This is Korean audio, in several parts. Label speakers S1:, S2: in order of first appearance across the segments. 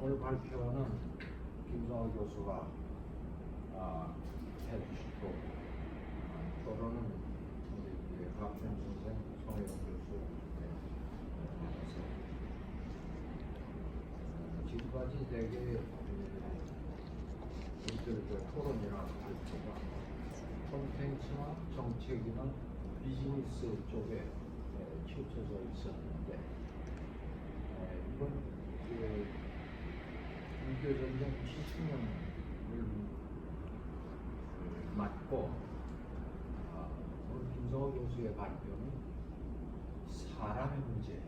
S1: 오늘 발표는 김성호 교수가 해주시고 토론은 우리 박준 선생, 송혜영 교수 해서 지금까지 되게 토론이나 발표가 콘텐츠나 정책이나 비즈니스 쪽에 치우쳐져 있었는데 이번 유교전쟁 70년을 맞고 오늘 김성호 교수의 발표는 사람의 문제를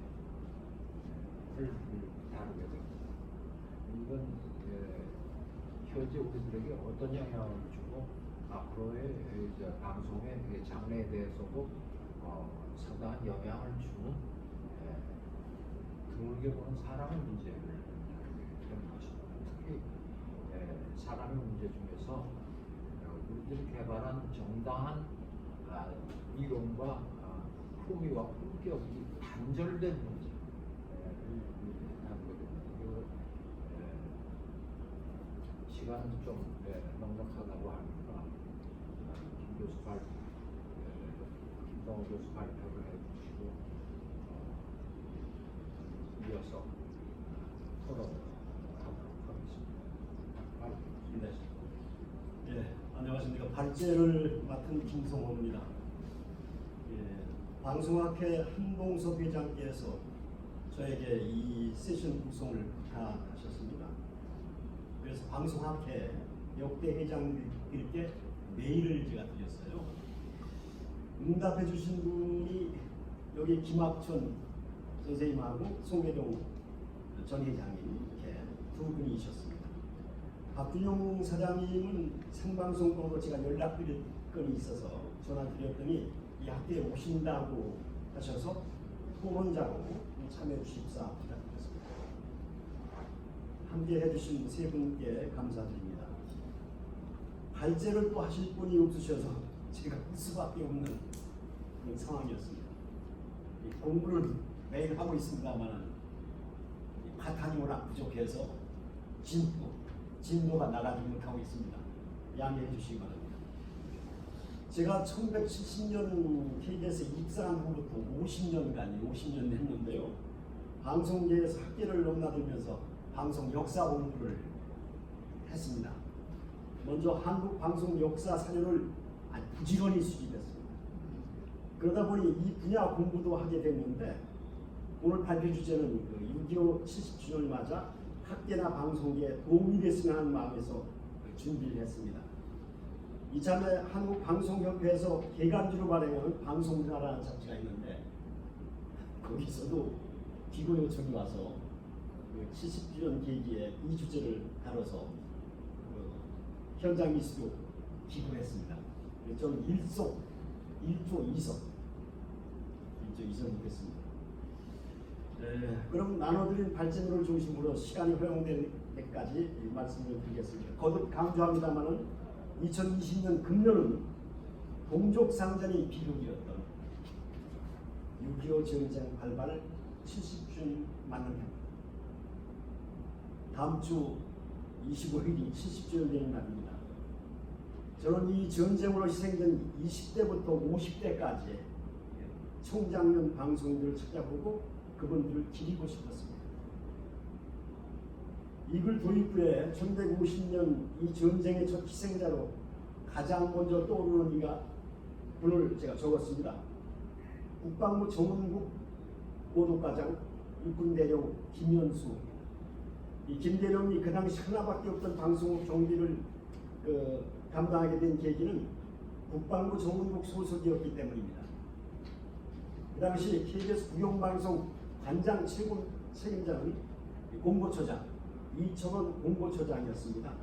S1: 다루게 됩니다. 이건 현재 우리들에게 어떤 영향을 주고 앞으로의 방송의 장래에 대해서도 상당한 영향을 주는 드물게 보는 사람의 문제를 다루는 것입니다. 특히 사람의 문제 중에서 우리들이 개발한 정당한 이론과 품위와 품격이 단절된 문제를 다루게 됩니다. 시간은 좀 넉넉하다고 하니까 김 교수 김성호 교수 발표를 해주시고 이어서 토론하도록 하겠습니다.
S2: 예, 안녕하십니까. 발제를 맡은 김성호입니다. 방송학회 한봉섭 회장께서 저에게 이 세션 구성을 부탁하셨습니다. 그래서 방송학회 역대 회장들께 메일을 제가 드렸어요. 응답해 주신 분이 여기 김학천 선생님하고 송혜동 전 회장님 이렇게 두 분이셨습니다. 박준용 사장님은 생방송으로 제가 연락드릴 건이 있어서 전화드렸더니 이 학교에 오신다고 하셔서 토론자로 참여해 주십사 부탁드렸습니다. 함께 해주신 세 분께 감사드립니다. 발제를 또 하실 분이 없으셔서 제가 할 수밖에 없는 그런 상황이었습니다. 공부를 매일 하고 있습니다만 파탄이 워낙 부족해서 진도가 나가지 못하고 있습니다. 양해해 주시기 바랍니다. 제가 1970년 KBS에 입사한 후부터 50년 했는데요. 방송계에서 학계를 넘나들면서 방송 역사 공부를 했습니다. 먼저 한국 방송 역사 사료를 부지런히 수집했습니다. 그러다 보니 이 분야 공부도 하게 됐는데 오늘 발표 주제는 6.25 70주년을 맞아 학계나 방송계에 도움이 됐으면 하는 마음에서 준비를 했습니다. 이참에 한국방송협회에서 개간지로 발행하는 방송문화라는 잡지가 있는데 거기서도 기고 요청이 와서 70주년 계기에 이 주제를 다뤄서 현장 미수로 기고를 했습니다. 저는 1조 2석 묻겠습니다. 그럼 나눠드린 발제물을 중심으로 시간이 허용된 데까지 말씀을 드리겠습니다. 거듭 강조합니다만은 2020년 금년은 동족상전의 비극이었던 6.25 전쟁 발발 70주년 맞는 해입니다. 다음 주 25일이 70주년 되는 날입니다. 저는 이 전쟁으로 희생된 20대부터 50대까지 총장면 방송들을 찾아보고 그분들을 기리고 싶었습니다. 이글 도입 후에 1950년 이 전쟁의 첫 희생자로 가장 먼저 떠오르는 이가 분을 제가 적었습니다. 국방부 정은국 보도과장 육군대령 김현수. 이 김대령이 그 당시 하나밖에 없던 방송국 정비를 담당하게 된 계기는 국방부 정은국 소속이었기 때문입니다. 그 당시 KBS 국영방송 관장 최고 책임자는 공보처장 이철원 공보처장이었습니다.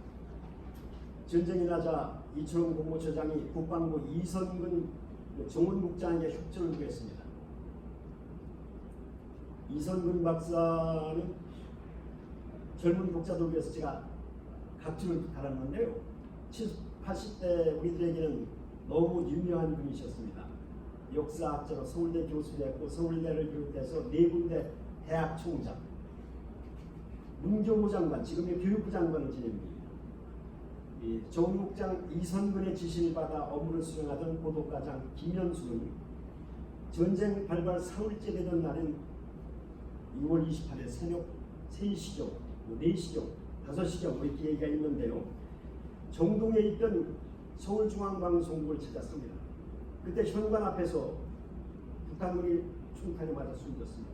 S2: 전쟁이 나자 이철원 공보처장이 국방부 이선근 정원국장에게 협조를 구했습니다. 이선근 박사는 젊은 독자들 위해서 제가 각주를 달았는데요. 70, 80대 우리들에게는 너무 유명한 분이셨습니다. 역사학자로 서울대 교수를 했고 서울대를 비롯해서 4군데 대학 총장, 문교부 장관, 지금의 교육부 장관을 지낸 분입니다. 정육장 이선근의 지시를 받아 업무를 수행하던 고독과장 김현수는 전쟁 발발 4일째 되던 날인 6월 28일 새벽 3시경, 4시경, 5시경 이렇게 얘기가 있는데요. 정동에 있던 서울중앙방송국을 찾았습니다. 그때 현관 앞에서 북한군이 총탄에 맞아 숨졌습니다.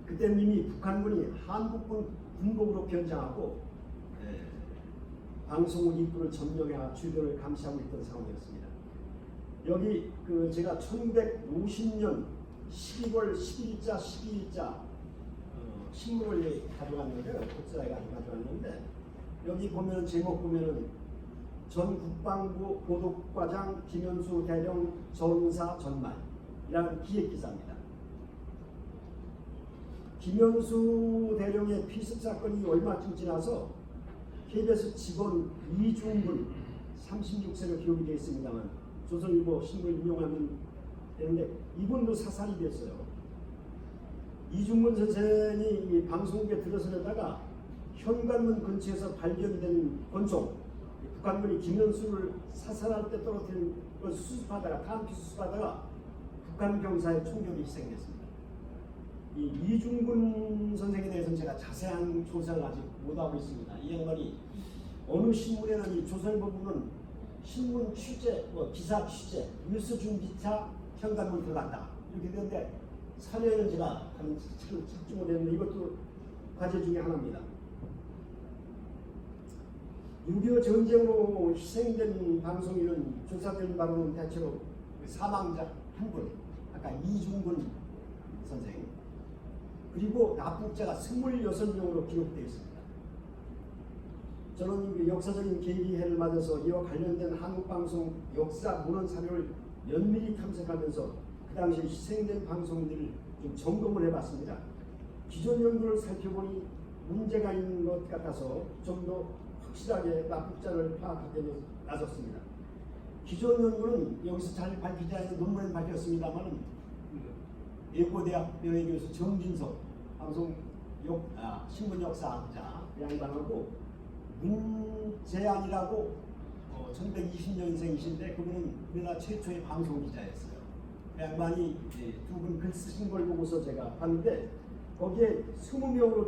S2: 그때는 이미 북한군이 한국군 군복으로 변장하고 방송국 입구를 점령해 주변을 감시하고 있던 상황이었습니다. 여기 제가 1950년 12월 11일자 12일자 신문을 가져갔는데요. 복사해 가져갔는데 여기 보면 제목 보면은 전 국방부 고독과장 김현수 대령 전사 전말이라는 기획 기사입니다. 김현수 대령의 피습 사건이 얼마쯤 지나서 KBS 직원 이중근 36세로 기록이 되어 있습니다만 조선일보 신문을 인용하면 되는데 이분도 사살이 됐어요. 이중근 선생이 방송국에 들어서려다가 현관문 근처에서 발견된 권총, 북한군이 김현수를 사살할 때 떨어뜨린 걸 수습하다가 탄피 수습하다가 북한 병사의 총격이 희생됐습니다. 이 이중근 선생에 대해서는 제가 자세한 조사를 아직 못하고 있습니다. 이 양반이 어느 신문에는 이 조선일보 부는 신문 취재, 기사 취재, 뉴스 준비차 현관문 들어갔다 이렇게 되는데 사례는 제가 찾지 못했는데 이것도 과제 중에 하나입니다. 6.25 전쟁으로 희생된 방송인은 조사된 바로는 대체로 사망자 한 분, 아까 이중근 선생, 그리고 납북자가 26명으로 기록되어 있습니다. 저는 역사적인 계기해를 맞아서 이와 관련된 한국방송 역사 문헌 사료를 면밀히 탐색하면서 그 당시 희생된 방송인들을 좀 점검을 해봤습니다. 기존 연구를 살펴보니 문제가 있는 것 같아서 좀 더 확실하게 납북자를 파악하기 나섰습니다. 기존 연구는 여기서 잘 밝히지 않은 논문에 밝혔습니다만 예고대학 명예교수 정진석 신문 역사학자 양반하고 문재안이라고 1920년생이신데 그분은 우리나라 최초의 방송 기자였어요. 그 양반이 두 분 글 쓰신 걸 보고서 제가 봤는데 거기에 26명으로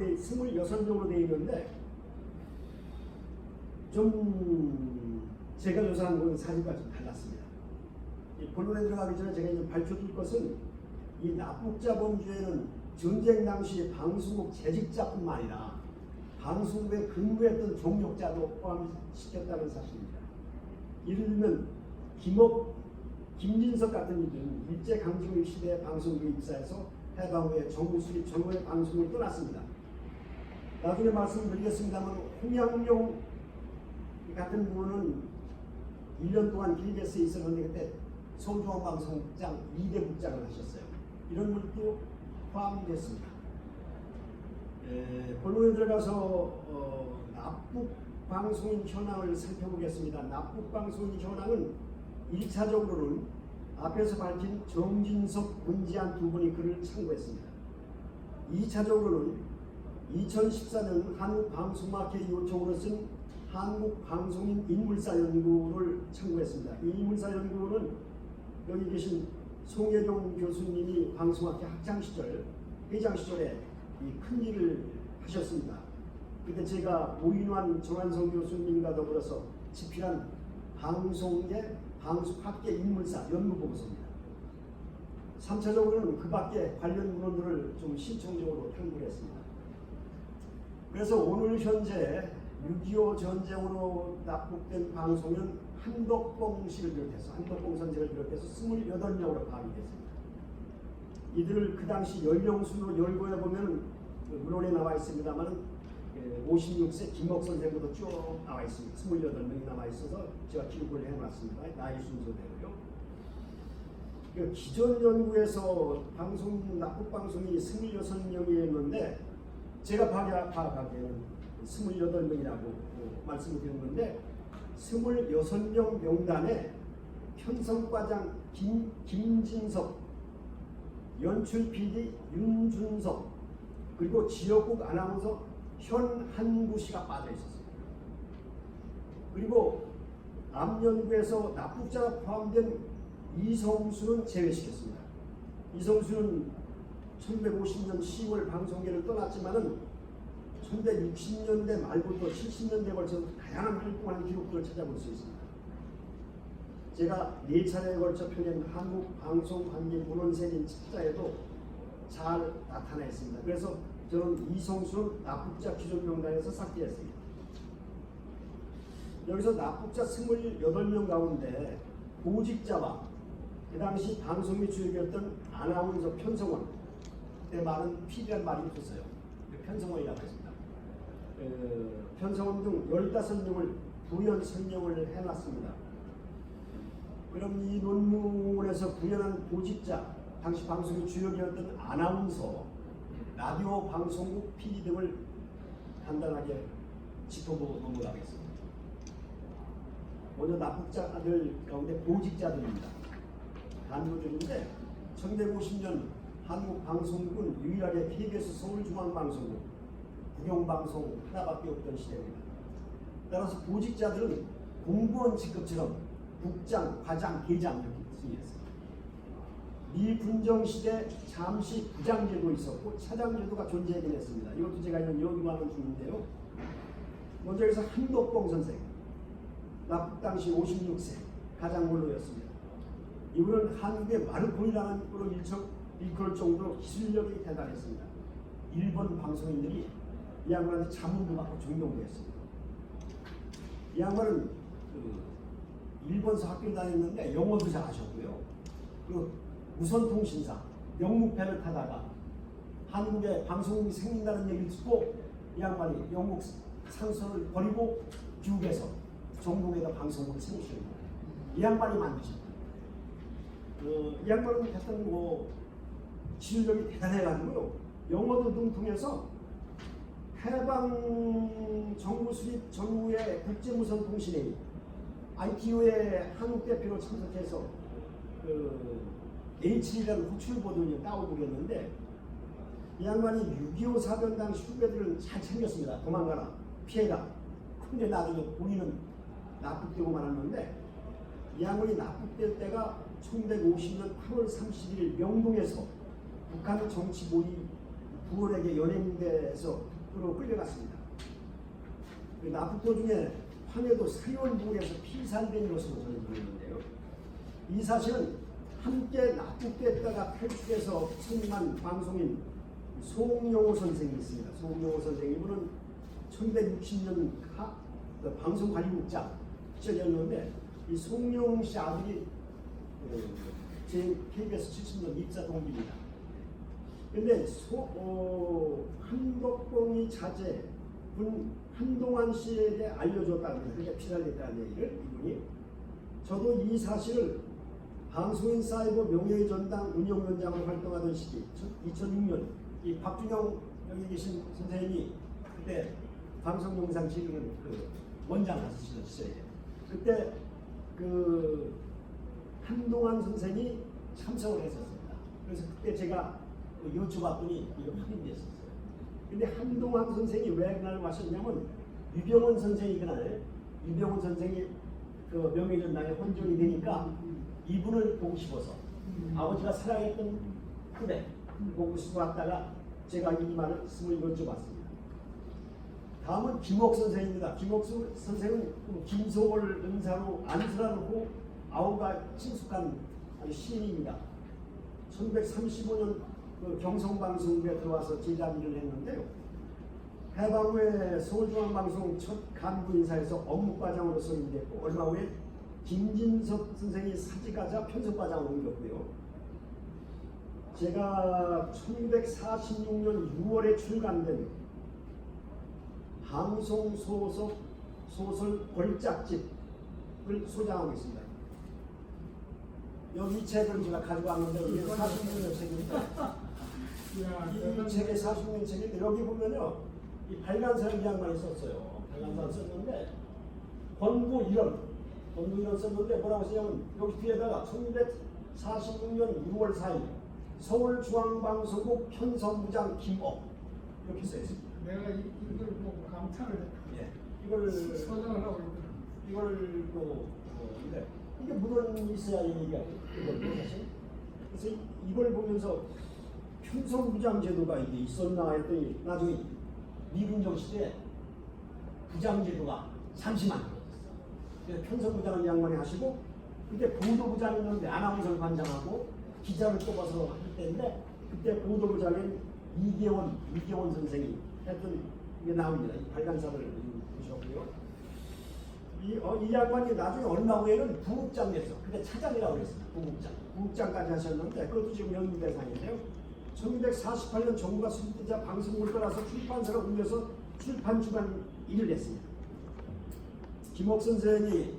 S2: 되어 있는데 좀 제가 조사한 건 사진과 좀 달랐습니다. 이 본론에 들어가기 전에 제가 이제 밝혀줄 것은 이 납북자 범죄에는 전쟁 당시 방송국 재직자뿐만 아니라 방송국에 근무했던 경력자도 포함시켰다는 사실입니다. 예를 들면 김진석 같은 이들은 일제강점기 시대 방송국에 입사해서 해방 후에 정부 수립 전후에 방송을 떠났습니다. 나중에 말씀드리겠습니다만 홍양용 같은 분은 1년 동안 KBS에 있었는데 그때 서울중앙방송국장 2대 국장을 하셨어요. 이런 분도 포함됐습니다. 본론에 들어가서 납북방송인 현황을 살펴보겠습니다. 납북방송인 현황은 1차적으로는 앞에서 밝힌 정진석, 문재안 두 분이 글을 참고했습니다. 2차적으로는 2014년 한국방송학회 요청으로 쓴 한국방송인 인물사 연구를 참고했습니다. 이 인물사 연구는 여기 계신 송혜종 교수님이 방송학회 학장 시절, 회장 시절에 이 큰 일을 하셨습니다. 그때 제가 오인환 정한성 교수님과 더불어서 집필한 방송계 방송학계 인물사 연구 보고서입니다. 3차적으로는 그 밖에 관련 문헌들을 좀 신청적으로 탐구했습니다. 그래서 오늘 현재 6.25 전쟁으로 납북된 방송은 한덕봉 씨를 비롯해서 한덕봉 선생을 비롯해서 28명으로 파악이 됐습니다. 이들을 그 당시 연령순으로 열거해 보면 문헌에 나와 있습니다만 56세 김옥 선생부터 쭉 나와 있습니다. 28명이 남아 있어서 제가 기록을 해놨습니다. 나이 순서대로요. 기존 연구에서 납북방송이 26명이었는데 제가 파악하기에는 28명이라고 말씀을 드렸는데 26명 명단에 편성과장 김진석, 연출 PD 윤준석, 그리고 지역국 아나운서 현한구씨가 빠져 있었습니다. 그리고 암연구에서 납북자가 포함된 이성수는 제외시켰습니다. 이성수는 1950년 10월 방송계를 떠났지만은 1960년대 말부터 70년대에 걸쳐 다양한 활동하는 기록들을 찾아볼 수 있습니다. 제가 4차례에 걸쳐 펴낸 한국방송관계문헌세진 책자에도 잘 나타나 있습니다. 그래서 저는 이성수는 납북자 기존 명단에서 삭제했습니다. 여기서 납북자 28명 가운데 보직자와 그 당시 방송의 주역이었던 아나운서 편성원, 그때 말은 PD란 말이 없었어요. 편성원이라고 했습니다. 편성원 등 15명을 부연 설명을 해놨습니다. 그럼 이 논문에서 구현한 보직자, 당시 방송의 주역이었던 아나운서, 라디오 방송국 PD 등을 간단하게 짚어보고 넘어가겠습니다. 먼저 납북자들 가운데 보직자들입니다. 간부들인데 1950년 한국방송국은 유일하게 KBS 서울중앙방송국, 국영방송 하나밖에 없던 시대입니다. 따라서 보직자들은 공무원 직급처럼 국장, 과장, 계장 이렇게 승리했습니다. 미군정 시대 잠시 부장제도 있었고 차장제도가 존재하긴 했습니다. 이것도 제가 연구하는 중인데요. 먼저 여기서 한덕봉 선생, 납북 당시 56세, 가장 원로였습니다. 이분은 한국의 마르코니라는 으로 일컬 정도로 기술력이 대단했습니다. 일본 방송인들이 이 양반한테 자문도 받고 존경도 했습니다. 이 양반은 일본서 학교 다녔는데 영어도 잘하셨고요. 그리고 우선통신사, 영국배를 타다가 한국에 방송국이 생긴다는 얘기를 듣고 이 양반이 영국 상선을 버리고 미국에서 정동에다 방송국을 세우시는 거예요. 이 양반이 만드신 거예요. 이 양반은 하여튼 지휘력이 대단해가지고요. 영어도 능통해서 해방 정부 수립 전후의 국제무선통신회의 ITU의 한국 대표로 참석해서 H1이라는 호출보도를 따오고 그랬는데 이 양반이 6.25 사변 당시 후배들을 잘 챙겼습니다. 도망가라, 피해라. 근데 나중에 우리는 납북되고 말았는데 이 양반이 납북될 때가 1950년 8월 31일 명동에서 북한 정치 모의 부원에게 연행돼서 북으로 끌려갔습니다. 납북 도중에 황해도 사리원부에서 피살된 것으로 저는 보이는데요. 이 사실은 함께 납북됐다가 탈출해서 성공한 방송인 송영호 선생이 있습니다. 송영호 선생, 이분은 1960년 방송관리국장 시절이었는데 이 송영호 씨 아들이 제 KBS 70년 입사 동기입니다. 근데 한덕봉이 자제 한동환 씨에게 알려줬다는 거예요. 그게 피살됐다는 얘기를 이분이. 저도 이 사실을 방송인 사이버 명예의 전당 운영위원장을 활동하던 시기 2006년 이 박준영 여기 계신 선생님이 그때 방송영상 지르는 원장 하시던 시절에 그때 한동환 선생이 참석을 했었습니다. 그래서 그때 제가 여쭤봤더니 이거 확인됐었어요. 근데 한동환 선생이 왜 그날 와셨냐면 유병원 선생이 그날 유병원 선생이 명예전당에 헌정이 되니까 이분을 보고 싶어서 아버지가 사랑했던 후배 보고 싶어 왔다가 제가 이 말씀을 여쭤봤습니다. 다음은 김옥 선생입니다. 김옥 선생은 김소월 은사로 안수라고 아우가 친숙한 시인입니다. 1935년 경성방송국에 들어와서 제자 일을 했는데요. 해방 후에 서울중앙방송 첫 간부 인사에서 업무과장으로 선임됐고 얼마 후에 김진석 선생이 사직하자 편성과장으로 옮겼고요. 제가 1946년 6월에 출간된 방송 소설 걸작집을 소장하고 있습니다. 여기 이 책을 제가 가지고 왔는데 이게 40년 책인데 이 책에 40년 책인데 여기 보면요 이 발간사를 이 양반이 썼어요. 발간사를 썼는데 권고 1원 썼는데 뭐라고 쓰냐면 여기 뒤에다가 1946년 6월 4일 서울중앙방송국 편성부장 김옥 이렇게 써있습니다.
S3: 내가 이걸 보고 감탄을
S2: 예. 이걸
S3: 서정을 하고 있거든.
S2: 이걸 근데 이게 물론 있어야 얘기가 이걸 사실. 그래서 이걸 보면서 편성부장 제도가 이게 있었나 했더니 나중에 미군정 시대에 부장 제도가 잠시만 그래서 편성부장은 양반이 하시고 그때 보도부장이 있는데 아나운서를 관장하고 기자를 뽑아서 할 때인데 그때 보도부장은 이계원 선생이 했던 이게 나옵니다. 이 발간사를 보셨고요. 이 양반이 나중에 얼마 후에는 부국장 됐어. 그때 차장이라고 그랬습니다. 부국장까지 하셨는데 그것도 지금 연구 대상인데요. 1948년 정부가 수립되자 방송국을 떠나서 출판사를 옮겨서 출판 주간 일을 했습니다. 김옥 선생이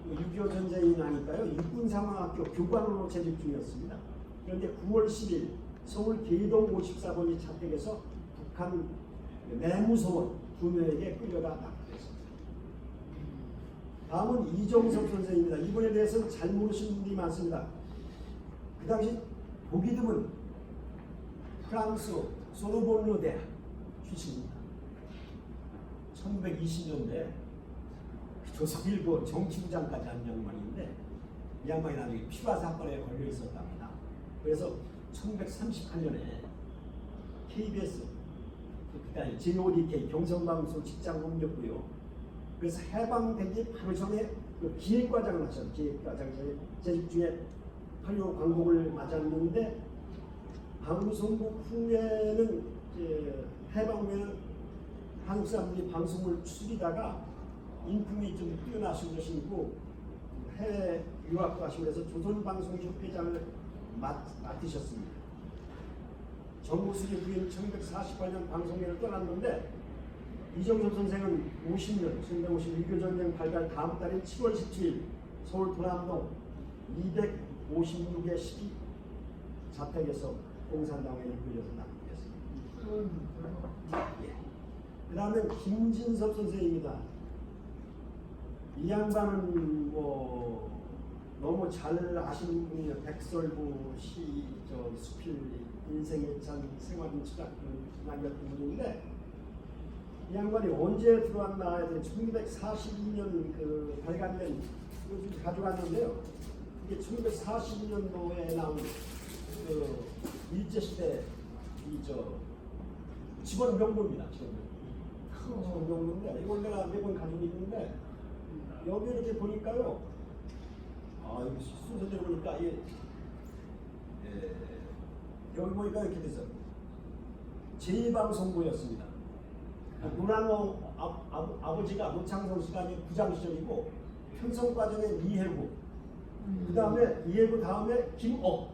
S2: 6.25 전쟁이 나니까요. 육군상황학교 교관으로 재직 중이었습니다. 그런데 9월 10일 서울 계동 54번지 자택에서 북한 내무소원 2명에게 끌려가 납부됐습니다. 다음은 이정섭 선생입니다. 이분에 대해서는 잘 모르시는 분들이 많습니다. 그 당시 보기 드문 프랑스 소르본느 대학 출신입니다. 1920년대 조선일보 정치부장까지 한 양반인데 이 양반이 나중에 피와 사건에 걸려 있었답니다. 그래서 1938년에 KBS 그때 JODK 경성방송 직장 옮겼고요. 그래서 해방되기 바로 전에 그 기획과장을 하셨어요. 기획과장 재직 중에 활용 광복을 맞았는데 방송국 후에는 해방 후에는 한국 사람들이 방송을 추리다가 인품이 좀 뛰어나신 것이고 해외 유학도 하시고 그래서 조선방송협회장을 맡으셨습니다. 정부 수립 후인 1948년 방송계를 떠났는데 이정섭 선생은 50년 1950 6.25전쟁 발발 다음 달인 7월 17일 서울 도남동 256의 12 자택에서 공산당에 이끌려서 납부됐습니다. 그 다음에 김진섭 선생입니다. 이 양반은 뭐 너무 잘 아시는 분이에요. 백설부 시, 수필, 인생의 찬, 생활인 철학 남겼던 분인데 이 양반이 언제 들어왔나 해도 1942년 그 발간된 이거 가져갔는데요. 이게 1942년도에 나온 그 일제시대 직원 명부입니다. 직원 명부인데 이걸 내가 몇 번 가지고 있는데 여기 이렇게 보니까요. 여기 순서대로 보니까 여기 보니까 이렇게 돼서 제2방송부였습니다. 문한홍 아버지가 노창성 씨가 부장 시절이고 편성과정의 이해구 그 다음에 이해구 다음에 김옥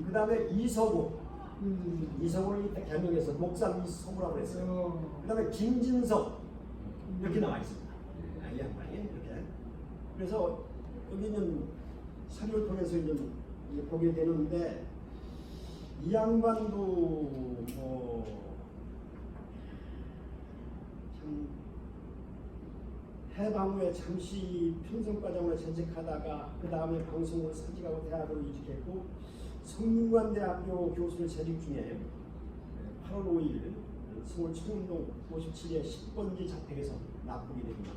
S2: 그 다음에 이성우 이성우를 이때 개명해서 목상 이성우라고 했어요. 그 다음에 김진석 이렇게 나와 있습니다. 이 양반이 이렇게. 그래서 여기 있는 사료를 통해서 이제 보게 되는데 이 양반도 뭐 참 해방 후에 잠시 편성과정으로 재직하다가 그 다음에 방송을 사직하고 대학으로 이직했고 성균관대학교 교수를 재직 중에 8월 5일 서울 청운동 57의 10번지 자택에서 납북이 됩니다.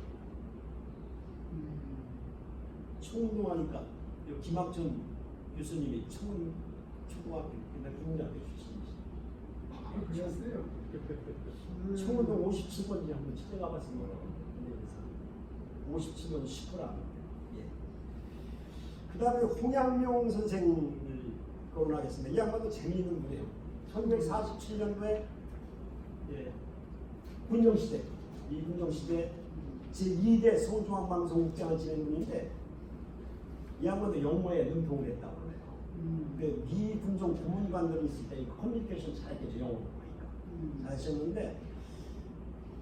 S2: 청운동 하니까 김학천 교수님이 청운 초등학교 국민학교 출신이시죠.
S3: 그랬어요.
S2: 청운동 57번지 한번 찾아가 봤습니다. 57번 10호라. 그 다음에 홍양룡 선생을 거론하겠습니다. 이 양반도 재미있는 분이에요. 1947년도에 군정시대, 이 군정시대 제2대 서울중앙방송국장을 지낸 분인데 이 양반도 영모에 능통을 했다고 그래요. 미 군정 고문관들이 있을 때 커뮤니케이션 잘했겠죠. 영어로 보니까 잘하셨는데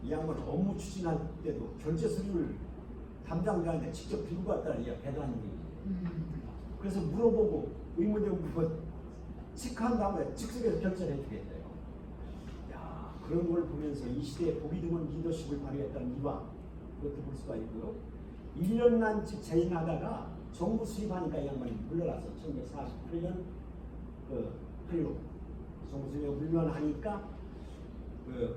S2: 이 양반 업무 추진할 때도 결제 서류를 담당자한테 직접 들고 갔다는 얘기가 대단한 일이에요. 그래서 물어보고 의무대로 체크한 다음에 즉석에서 결제를 해주겠대요. 야, 그런 걸 보면서 이 시대에 보기 드문 리더십을 발휘했다는 이와 그것도 볼 수가 있고요. 1년간 재임하다가 정부 수립하니까 이 양반이 물러나서 1948년 그 8로 정부 수립에 물러나니까 그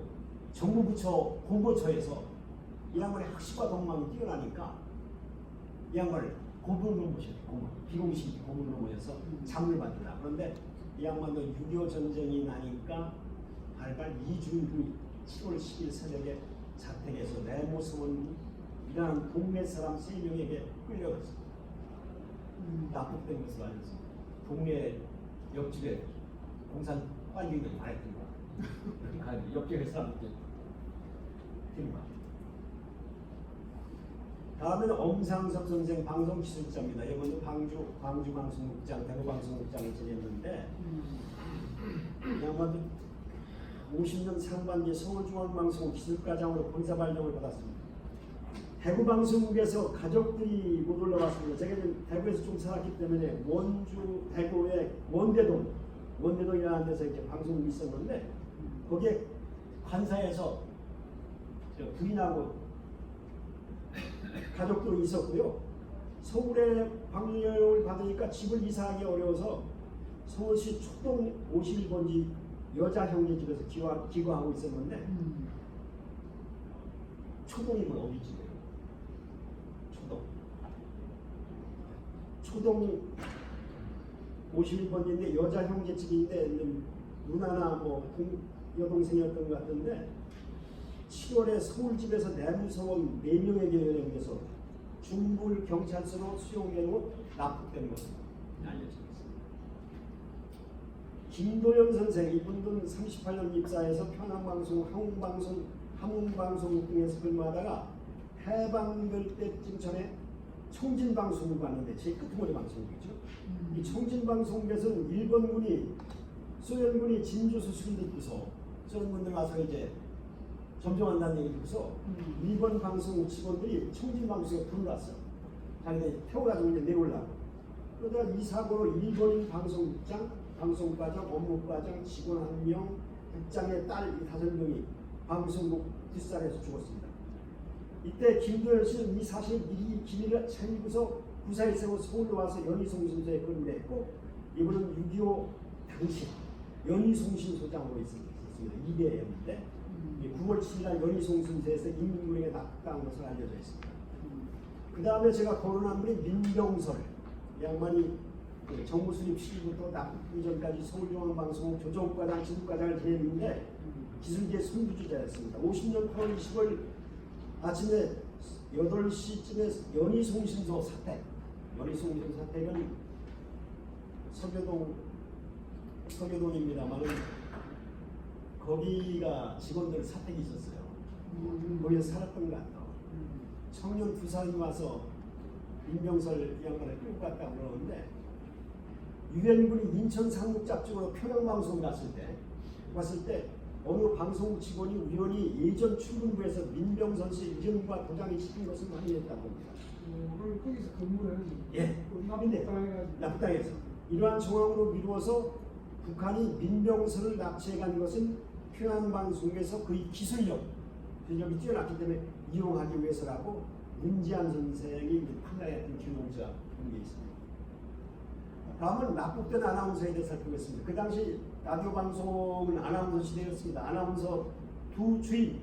S2: 정부부처 공보처에서 이 양반의 학식과 동망이 뛰어나니까 이 양반을 고문으로 모셨고 비공식 고문으로 모셔서 장을 받는다. 그런데 이 양반도 6.25 전쟁이 나니까 발발 2주 후 7월 10일 새벽에 자택에서 내모성원이라는 동네 사람 3명에게 끌려갔습니다. 납북된 것을 알려서 동네 옆집에 공산 빨갱이들 말했던 거야. 그러니까 옆집에 사람들 들은 거야. 다음에는 엄상섭 선생 방송기술자입니다. 이번에 광주 방송국장, 대구 방송국장을 지냈는데 이 양반도 50년 상반기에 서울중앙방송 기술과장으로 본사발령을 받았습니다. 대구 방송국에서 가족들이 못 올라왔습니다. 제가 대구에서 좀 살았기 때문에 원주 대구의 원대동이라는 데서 이렇게 방송국이 있었는데 거기에 관사에서 부인하고 가족도 있었고요. 서울에 방영을 받으니까 집을 이사하기 어려워서 서울시 초동 51번지 여자 형제 집에서 기거하고 있었는데 초동이면 어디 집이에요? 초동 51번지인데 여자 형제 집인데 누나나 뭐 여동생이었던 것 같은데 7월에 서울집에서 내무서원 4명에게 연행돼서 중불 경찰서로 수용된 후 납북된 것으로 알려져 있습니다. 김도연 선생, 이분은 38년 입사해서 평양방송, 함흥방송 등에서 근무하다가 해방될 때쯤 전에 청진방송국 갔는데 제 끝머리 방송국이죠. 이 청진방송국에서는 일본군이 소련군이 진주 수술을 듣고서 소련군들 와서 이제 점령한다는 얘기 듣고서 일본 방송 직원들이 청진방송에 들어왔어요. 자기네 태워가지고 이제 내려오려고. 그러다가 이 사고로 일본인 방송국장, 방송과장, 업무과장, 직원 1명, 국장의 딸 5명이 방송국 뒷산에서 죽었습니다. 이때 김도연 씨는 이 사실 미리 기밀을 챙기고서 구사일 세워 서울로 와서 연희송신소에 근무했고 이분은 6.25 당시 연희송신소장으로 있었습니다. 2대였는데 9월 7일 연희송신소에서 인민군에게 납북당한 것으로 알려져 있습니다. 그 다음에 제가 거론한 분이 민병설 양반이 정부 수립 시기부터 납북 이전까지 서울중앙방송국 조정과장, 지국과장을 지냈는데 기술계 선두주자였습니다. 50년 8월 20일 아침에 8시쯤에 연희송신소 사택, 연희송신소 사택은 서교동입니다만 거기가 직원들 사택이 있었어요. 거기서 살았던 것 같아요. 청년 부산이 와서 민병설 양반을 끌고 갔다고 그러는데 유엔군이 인천 상륙작전으로 평양방송 갔을 때 어느 방송국 직원이 우연히 예전 출근부에서 민병선 씨 이름과 도장이 찍힌 것을 확인했다고 합니다.
S3: 거기서 근무를
S2: 예,
S3: 납북당해가지고.
S2: 납북당해서 이러한 정황으로 미루어서 북한이 민병선을 납치해간 것은 평양방송에서 그의 기술력이 뛰어났기 때문에 이용하기 위해서라고 문지한 선생이 판단했던 기록자 그런 게 있습니다. 다음은 납북된 아나운서에 대해 살펴보겠습니다. 그 당시 라디오 방송은 아나운서 시대였습니다. 아나운서 두 주임,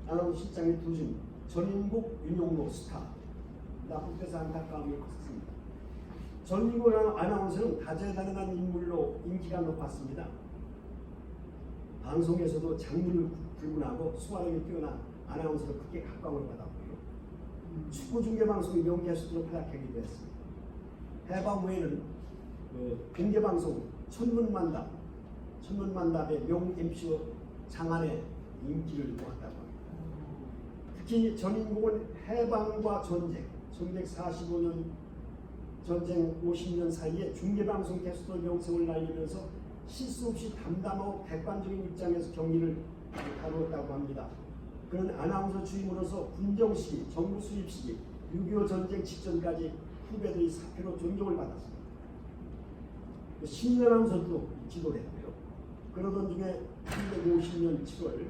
S2: 아나운서 실장의 두 주임, 전인국, 윤용로 스타. 납북돼서 안타까움이 컸습니다. 전인국 아나운서는 다재다능한 인물로 인기가 높았습니다. 방송에서도 장르를 불문하고 수화력이 뛰어난 아나운서로 크게 각광을 받았고요. 축구 중계 방송의 명개수로 활약하기도 했습니다. 해방 후에는 공개 방송 천문만답의 명 MC로 장안의 인기를 모았다고 합니다. 특히 전인국은 해방과 전쟁, 1945년 전쟁 50년 사이에 중계방송 개수도 명성을 날리면서 실수 없이 담담하고 객관적인 입장에서 경기를 다루었다고 합니다. 그는 아나운서 주임으로서 군정 시기, 정부 수립 시기, 6.25 전쟁 직전까지 후배들이 사표로 존경을 받았습니다. 신년아나운서도 지도를 했고요. 그러던 중에 1950년 7월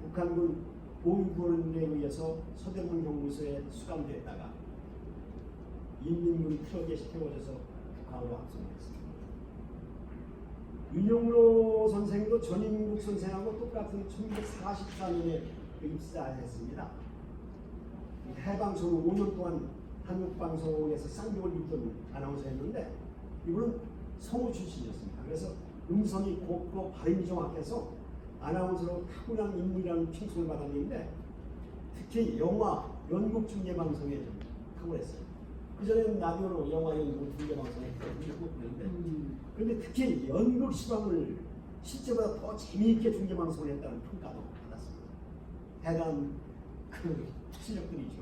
S2: 북한군 보위부원에 의해서 서대문 경무소에 수감됐다가 인민군 트럭에 태워져서 북한으로 압송됐습니다. 윤용로 선생도 전인국 선생하고 똑같은 1944년에 입사했습니다. 해방 전 5년 동안 한국방송에서 쌍벽을 입던 아나운서였는데 이분은 성우 출신이었습니다. 그래서 음성이 곱고 발음이 정확해서 아나운서로 타고난 인물이라는 칭송을 받았는데 특히 영화, 연극 중계방송에 좀 탁월했어요. 그전에는 라디오로 영화, 연극 중계방송에 그런데 그런데 특히 연극 시방을 실제보다 더 재미있게 중계방송을 했다는 평가도 받았습니다. 대단한 그 실력들이죠.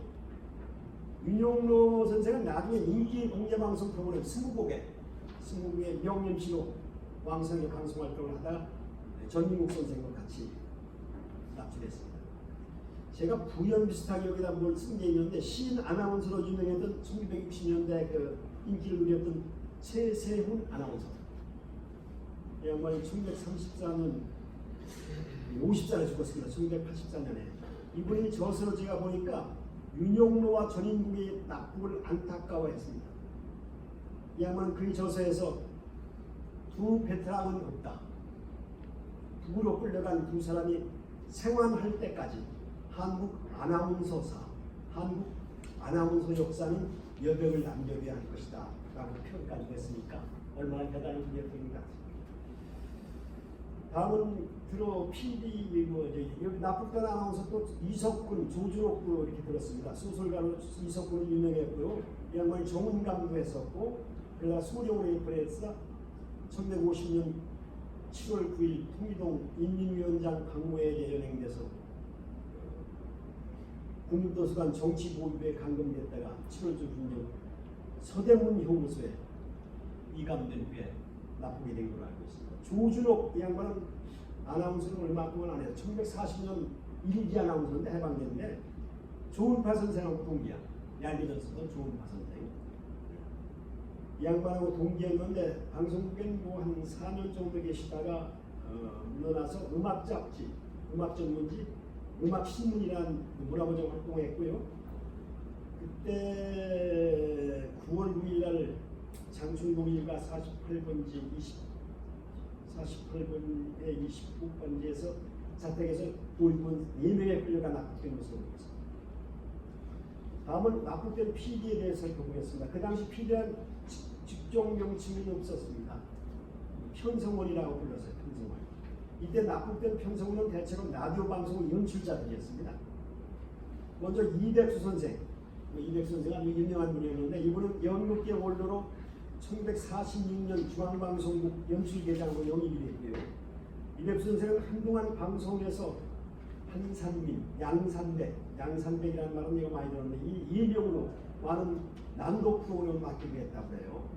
S2: 윤용로 선생은 나중에 인기 공개방송 프로그램 스무고개 명MC로 왕성하게 방송 활동을 하다가 전민국 선생과 같이 납치됐습니다. 제가 부연 비슷하게 여기다 뭘 쓴 게 있는데 시인 아나운서로 유명했던 1960년대 그 인기를 누렸던 최세훈 아나운서. 이 양반이 1934년 50살에 죽었습니다. 1984년에. 이분이 저서로 제가 보니까 윤용로와 전인국의 납북을 안타까워했습니다. 이 양반은 그의 저서에서 두 베테랑은 없다. 북으로 끌려간 두 사람이 생還할 때까지 한국 아나운서 역사는 여백을 남겨야 할 것이다 라고 평가를 했으니까 얼마나 대단한 분이었던가. 다음은 주로 PD 여기 납북된 아나운서 또 이석근, 조준옥도 이렇게 들었습니다. 소설가로 이석근은 유명했고요. 이 양반이 정은감도 했었고 그러다 소령레이프에서 1950년 7월 9일 통일동 인민위원장 강모에게 연행돼서 국립도서관 정치보유부에 감금됐다가 7월 중순경 서대문 형무소에 이감된 후에 납북이 된 걸로 알고 있습니다. 조준옥 이 양반은 아나운서는 얼마 동안 안 해요. 1940년 일기 아나운서인데 해방됐는데 조은파 선생하고 동기야. 얄미전 쓰던 조은파 선생. 이 양반하고 동기였는데 방송국엔 뭐 한 4년 정도 계시다가 물러나서 음악 잡지, 음악 전문지, 음악 신문이라는 문화보장 활동을 했고요. 그때 9월 9일 날 장충동일가 48번지 48번에 29번지에서 자택에서 도입원 4명에 끌려가 납북된 것으로 보였습니다. 다음은 납북된 PD에 대해서 살펴보겠습니다. 그 당시 PD는 직종 명칭이 없었습니다. 편성원이라고 불렀어요. 편성원. 이때 납북된 편성원은 대체로 라디오 방송 연출자들이었습니다. 먼저 이백수 선생. 이백수 선생은 아주 유명한 분이었는데 이분은 연극계 원로로 1946년 중앙방송국 연출계장으로 영입이 됐고요. 이백수 선생은 한동안 방송에서 한산민, 양산백이라는 말은 내가 많이 들었는데 이 일명으로 많은 난독 프로그램을 맡기게 했다고 해요.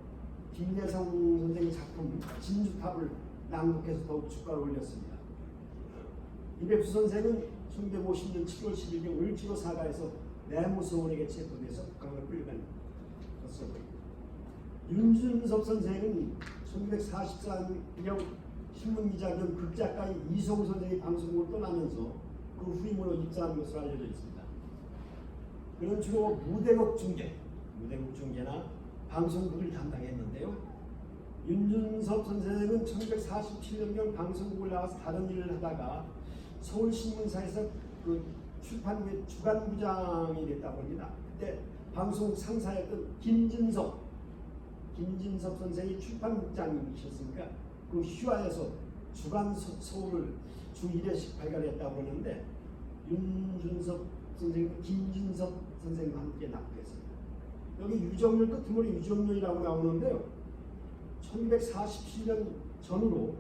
S2: 김예성 선생의 작품 진주탑을 낭독해서 더욱 주가를 올렸습니다. 이백수 선생은 1950년 7월 11일 을지로 사가에서 내무서원에게 체포돼서 북한으로 끌려간 것으로 보입니다. 윤준섭 선생은 1944년 신문기자 겸 극작가인 이성 선생의 방송국을 떠나면서 그 후임으로 입사한 것으로 알려져 있습니다. 그는 주로 무대곡 중계나 방송국을 담당했는데요. 윤준섭 선생은 1947년경 방송국을 나와서 다른 일을 하다가 서울신문사에서 그 출판부의 주간부장이 됐다고 합니다. 그때 방송국 상사였던 김진섭 선생이 출판국장이셨으니까 그 휴화에서 주간 서울을 주 1회씩 발간했다고 하는데 윤준섭 선생과 김진섭 선생과 함께 납북했습니다. 여기 유정률 끝머리 유정률이라고 나오는데요. 1947년 전후로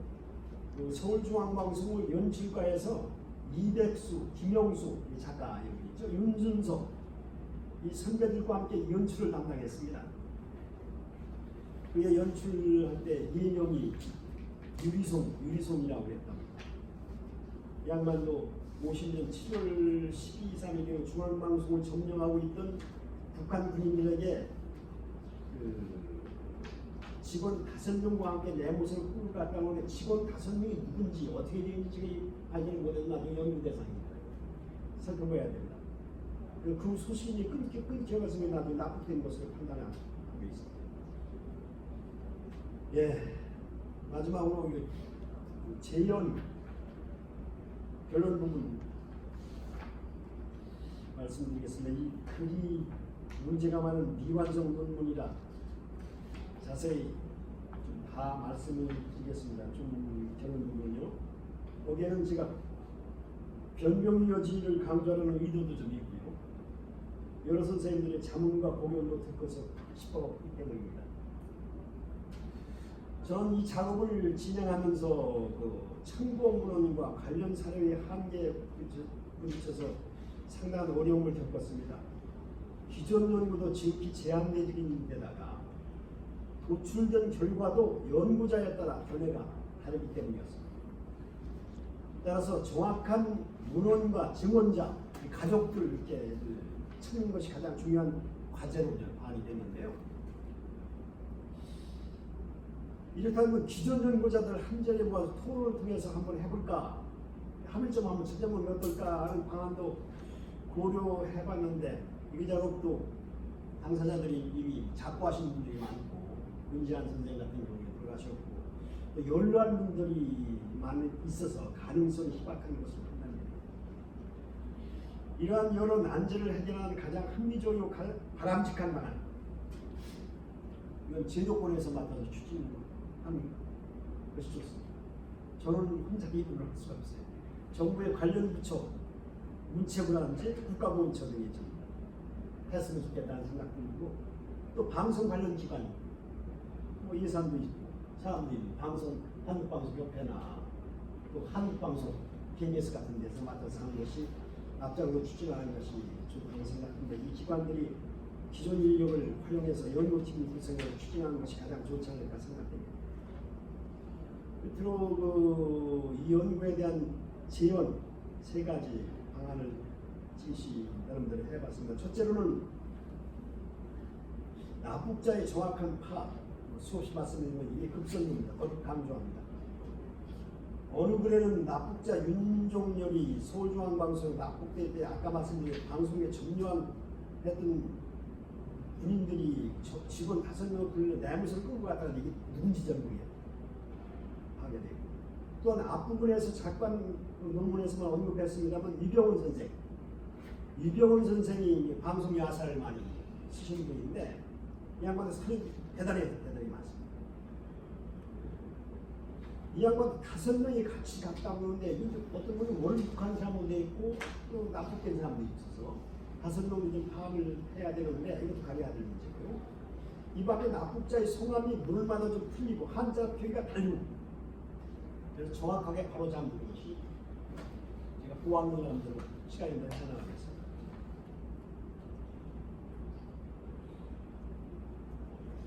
S2: 그 서울중앙방송의 연출과에서 이백수, 김영수 작가 여기 있죠. 윤준섭 이 선배들과 함께 연출을 담당했습니다. 그의 연출할 때 예명이 유리솜이라고 했답니다. 양반도 50년 7월 12일 3일 중앙방송을 점령하고 있던 북한 군인들에게 그 직원 5명과 함께 내무서를 끌고 갔다고 하는데 직원 5명이 누군지 어떻게 되는지 알지를 못해서 나중에 연구 대상입니다. 살펴봐야 됩니다. 그 소신이 끊겨가서 나중에 납북된 것으로 판단하고 있습니다. 예, 마지막으로 이 재연 결론 부분 말씀드리겠습니다. 이 글이 문제가 많은 미완성 논문이라 자세히 좀 다 말씀을 드리겠습니다. 좀 결론 부분요. 거기에는 제가 변명여지를 강조하는 의도도 좀 있고요. 여러 선생님들의 자문과 공연도 듣고 싶었기 때문입니다. 저는 이 작업을 진행하면서 그 참고문헌과 관련 사료의 한계에 부딪혀서 상당한 어려움을 겪었습니다. 기존 연구도 지극히 제한적인 데다가 도출된 결과도 연구자에 따라 견해가 다르기 때문이었습니다. 따라서 정확한 문헌과 증언자, 가족들 이렇게 찾는 것이 가장 중요한 과제로 발휘 됐는데요. 이렇다면 기존 연구자들 한 자리에 모아서 토론을 통해서 한번 해볼까, 합의점 한번 찾아보면 어떨까 하는 방안도 고려해봤는데 이 작업도 당사자들이 이미 작고하신 분들이 많고 문지한 선생 같은 경우에 돌아가셨고 또 연로한 분들이 많이 있어서 가능성이 희박한 것으로 판단됩니다. 이러한 여러 난제를 해결하는 가장 합리적이고 바람직한 방안, 이건 제도권에서 맡아서 추진하는 것이 좋습니다. 저는 혼자 일을 할 수가 없어요. 정부의 관련 부처, 문체부라든지 국가보훈처 등이 좀 했으면 좋겠다는 생각도 들고, 또 방송 관련 기관, 뭐 예산도 있고 사람들이 방송, 한국방송협회나 또 한국방송 KBS 같은 데서 맡아서 하는 것이 앞장으로 추진하는 것이 좋다고 생각합니다. 이 기관들이 기존 인력을 활용해서 연구팀 구성을 추진하는 것이 가장 좋지 않을까 생각됩니다. 끝으로 이 연구에 대한 재원 세 가지 방안을 제시 여러분들이 해봤습니다. 첫째로는 납북자의 정확한 파악, 수없이 말씀드리면 이게 급선입니다. 거듭 강조합니다. 어느 글에는 납북자 윤종렬이 서울중앙방송에 납북될 때 아까 말씀드린 방송에 점유했던 군인들이 직원 5명을 불러 내무서를 끌고 갔다는 얘기 누군지 전부에 하게 되고, 또한 앞부분에서 작관 논문에서만 언급했습니다만 유병훈 선생이 방송 야사를 많이 쓰신 분인데 이 양반은 살이 대단히 많습니다. 이 양반 5명이 같이 갔다 오는데 어떤 분은 월북한 사람도 있고 또 납북된 사람도 있어서 5명이 좀 파악을 해야 되는데 이것도 가려야 될 문제고요. 이 밖에 납북자의 성함이 물마다 좀 풀리고 한자 표기가 달리고, 그래서 정확하게 바로 잡는 것이 제가 보안을 만들고 시간이 더 해나가겠습니다.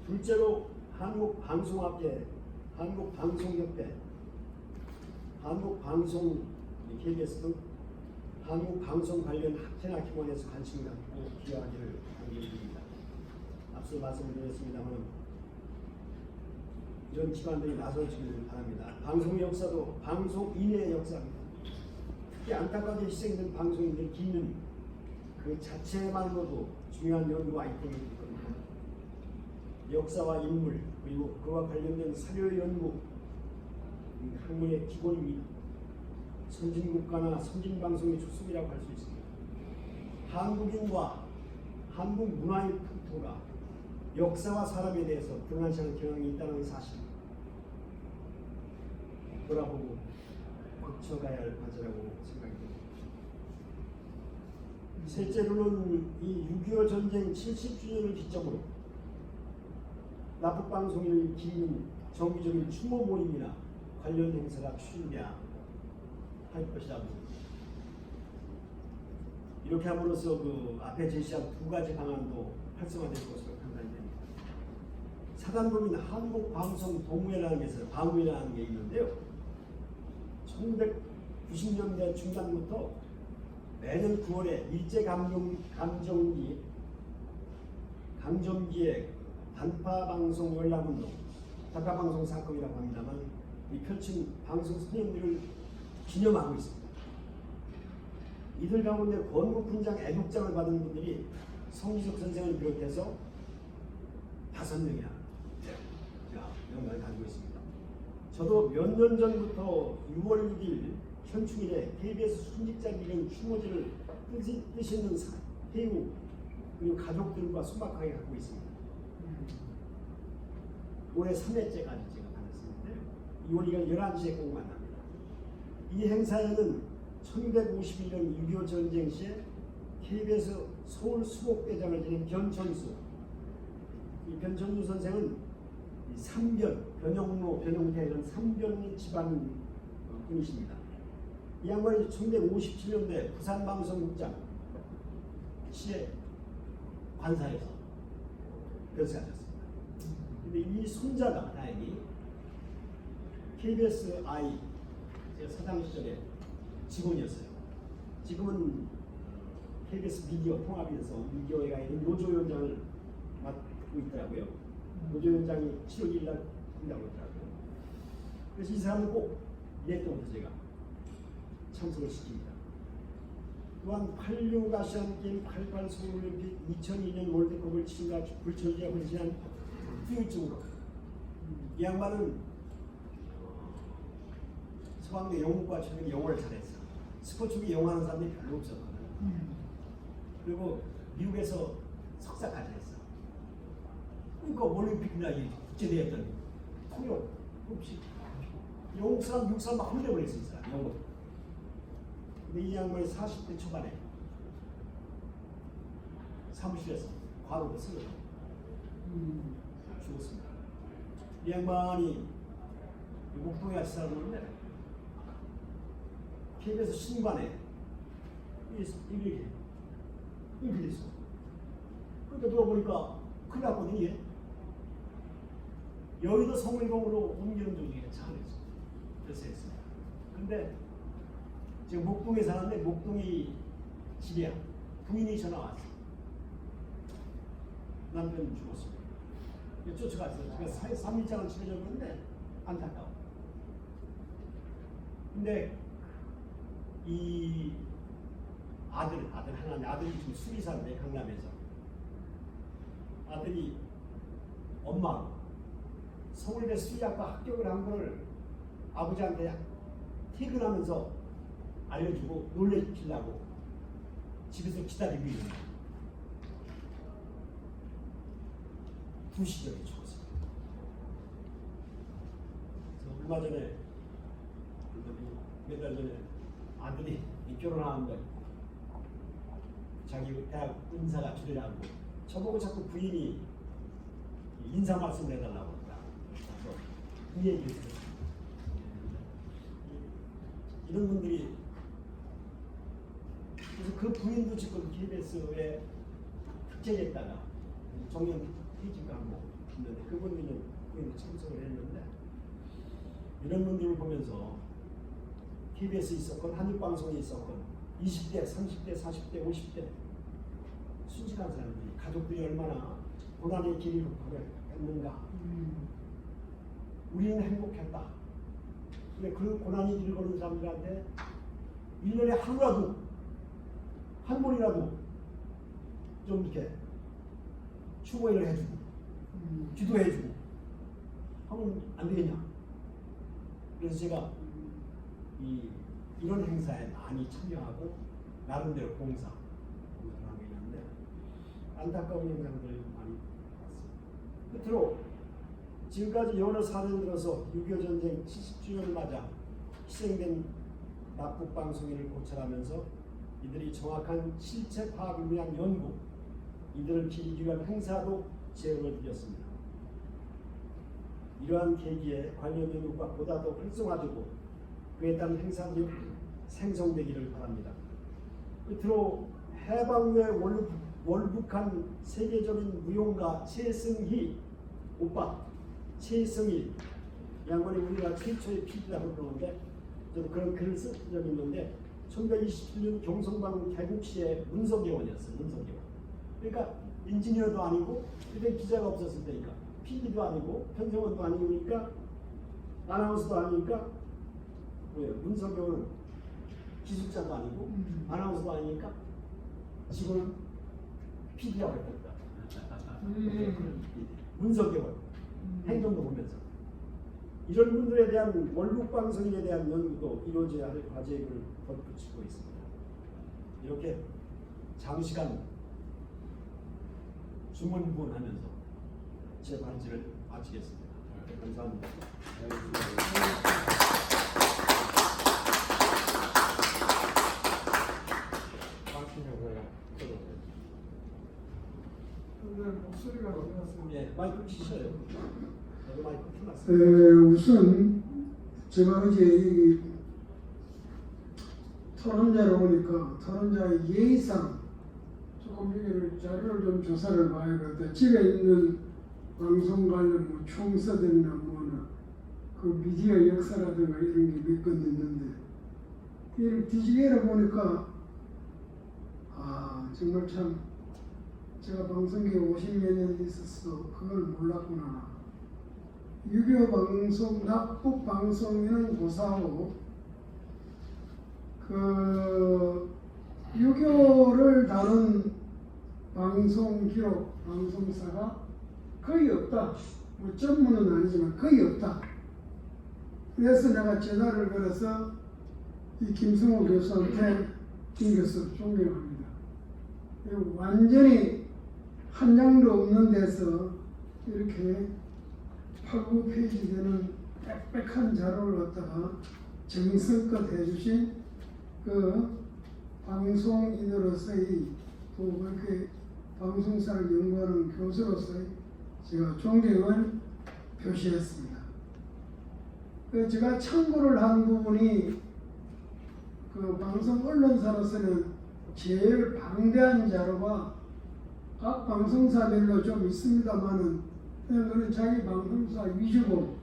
S2: 둘째로 한국방송학회, 한국방송협회, 한국방송 KBS 등 한국방송 관련 학회나 기관에서 관심을 갖고 기여하기를 강조드립니다. 앞서 말씀드렸습니다만 이런 기관들이 나서주기를 바랍니다. 방송의 역사도 방송인의 역사입니다. 특히 안타깝게 희생된 방송인들 기는 그 자체만으로도 중요한 연구 아이템이 될 겁니다. 역사와 인물 그리고 그와 관련된 사료 연구 학문의 기본입니다. 선진국가나 선진방송의 축소이라고 할 수 있습니다. 한국인과 한국 문화의 풍토가 역사와 사람에 대해서 등한시하는 경향이 있다는 사실 돌아보고 고쳐가야 할 과제라고 생각이 듭니다. 셋째로는 이 6.25 전쟁 70주년을 기점으로 납북방송일 기인 정기적인 추모 모임이나 관련 행사가 추진돼야 할 것이라고 봅니다. 이렇게 함으로써 그 앞에 제시한 2가지 방안도 활성화될 것으로 판단이 됩니다. 사단법인 한국방송동호회라는 게 있어요. 방위라는 게 있는데요. 1990년대 중반부터 매년 9월에 일제강점기에 단파방송 연락운동, 단파방송 사건이라고 합니다만 이 펼친 방송 선임들을 기념하고 있습니다. 이들 가운데 건국훈장 애국장을 받은 분들이 성지석 선생을 비롯해서 5명이나 영광을 가지고 있습니다. 저도 몇 년 전부터 6월 6일 현충일에 KBS 순직자 기념 추모제를 뜻 있는 회우 그리고 가족들과 소박하게 갖고 있습니다. 올해 3회째까지 제가 다녔었는데 2월 2일 11시에 꼭 만납니다. 이 행사에는 1951년 6.25 전쟁 시에 KBS 서울 수목대장을 지낸 변천수, 이 변천수 선생은 이 삼변, 변형로, 변형태 이런 삼변 집안 분이십니다. 이 양반이 1957년도에 부산방송국장 시에 관사에서 별세하셨습니다. 근데 이 손자가 다행히 KBS I 제가 사장 시절에 직원이었어요. 지금은 KBS 미디어 통합에서 미디어에 가 있는 노조위원장을 맡고 있더라고요. 노조위원장이 7월 1일 날 한다고 하더라고요. 그래서 이 사람은 꼭 이해 때부터 제가 참석을 시킵니다. 또한 86 아시안게임, 88 서울올림픽, 2002년 월드컵을 치른가 불철주야 헌신한 후유증으로 이 양반은 서강대 영문과 최근 영어를 잘했어. 스포츠계 영어하는 사람들이 별로 없었거든. 그리고 미국에서 석사까지 했어. 그러니까 올림픽이나 국제대회했더니 통역 없이 영국 사람, 미국 사람 막 흘려버렸어. 이 사람 영어. 근데 이 양반이 40대 초반에 사무실에서 과로로 쓰러져 죽었습니다. 이 양반이 목동에 같이 살았는데 KBS 신관에 이렇게 있어. 그러니까 누가 보니까 큰일 났거든요. 이게. 여의도 성일봉으로 옮기는 중에 차안에서 그래서 했습니다. 근데 지금 목동에 사는데 목동이 집이야. 부인이 전화 왔어. 남편이 죽었습니다. 쫓아갔어요. 제가 3일장을 치러줬는데 안타까워. 근데 이 아들 하나인데 아들이 지금 수리사인데 강남에서 아들이 엄마 서울대 수의학과 합격을 한 걸 아버지한테 퇴근하면서 알려주고 놀래키려고 집에서 기다리고 있는 2시경에 죽었어요. 그래서 얼마 전에 몇 달 전에 아들이 결혼하는데 자기 대학 인사가 주례라고 저보고 자꾸 부인이 인사 말씀 해달라고 합니다. 이 얘기를 들었어요. 이런 분들이 그래서 그 부인도 지금 KBS에 특제했다가 정년 퇴직하고 있는데 그분들은 부인도 참석을 했는데 이런 분들을 보면서 KBS에 있었건 한국방송에 있었건 20대, 30대, 40대, 50대 순직한 사람들이 가족들이 얼마나 고난의 길을 걸어갔는가. 우리는 행복했다. 근데 그 고난의 길을 걸은 사람들한테 1년에 하루라도 한 번이라도 좀 이렇게 추모를 해주고 기도해주고 하면 안 되겠냐. 그래서 제가 이런 행사에 많이 참여하고 나름대로 봉사를 하고 있는데 안타까운 영상들을 많이 봤습니다. 끝으로 지금까지 여러 4년 들어서 6.25 전쟁 70주년을 맞아 희생된 남북방송인을 고찰하면서 이들이 정확한 실체 파악을 위한 연구, 이들을 기리기 위한 행사도 제안을 드렸습니다. 이러한 계기에 관련 연구가 보다 더 활성화되고 그에 따른 행사들이 생성되기를 바랍니다. 끝으로 해방 후에 월북한 세계적인 무용가 최승희 오빠, 최승희 양반이 우리가 최초의 PD라고 그러는데 저도 그런 글을 쓴 적이 있는데 1927년 경성방 개국시의 문서기원이었어요. 문서기원. 그러니까 인지니어도 아니고 그때 기자가 없었을 때니까 PD도 아니고 편성원도 아니니까 아나운서도 아니니까 뭐예요? 문서기원은 기술자도 아니고 아나운서도 아니니까 지금 PD라고 했다. 문서기원 행정도 보면서 이런 분들에 대한 원룸 방송에 대한 연구도 이루어져야 할 과제를 덧붙이고 있습니다. 이렇게 장시간 주문분하면서 제 발제를 마치겠습니다. 감사합니다.
S3: 근데 목소리가 어디 갔어요?
S2: 예, 마이크 치셔요. 저도 마이크 켜놨어요.
S3: 우선 제가 어제 이 토론자로 보니까 토론자의 예의상 조금 이거를 자료를 좀 조사를 봐야겠다. 집에 있는 방송 관련 뭐 총서들이나 뭐나 그 미디어 역사라든가 이런 게 몇 건 있는데 이를 뒤지게로 보니까 정말 참 제가 방송국에 50여 년 있었어 그걸 몰랐구나. 유교 방송, 납북 방송에는 고사하고 그 유교를 다룬 방송 기록, 방송사가 거의 없다. 뭐 전문은 아니지만 거의 없다. 그래서 내가 전화를 걸어서 이 김승호 교수한테 김 교수 존경합니다. 완전히 한 장도 없는 데서 이렇게 8, 9페이지 되는 빽빽한 자료를 갖다가 정성껏 해주신 그 방송인으로서의 또 그렇게 방송사를 연구하는 교수로서의 제가 존경을 표시했습니다. 제가 참고를 한 부분이 그 방송 언론사로서는 제일 방대한 자료가 각 방송사별로 좀 있습니다만은 그냥 그런 자기 방송사 위주고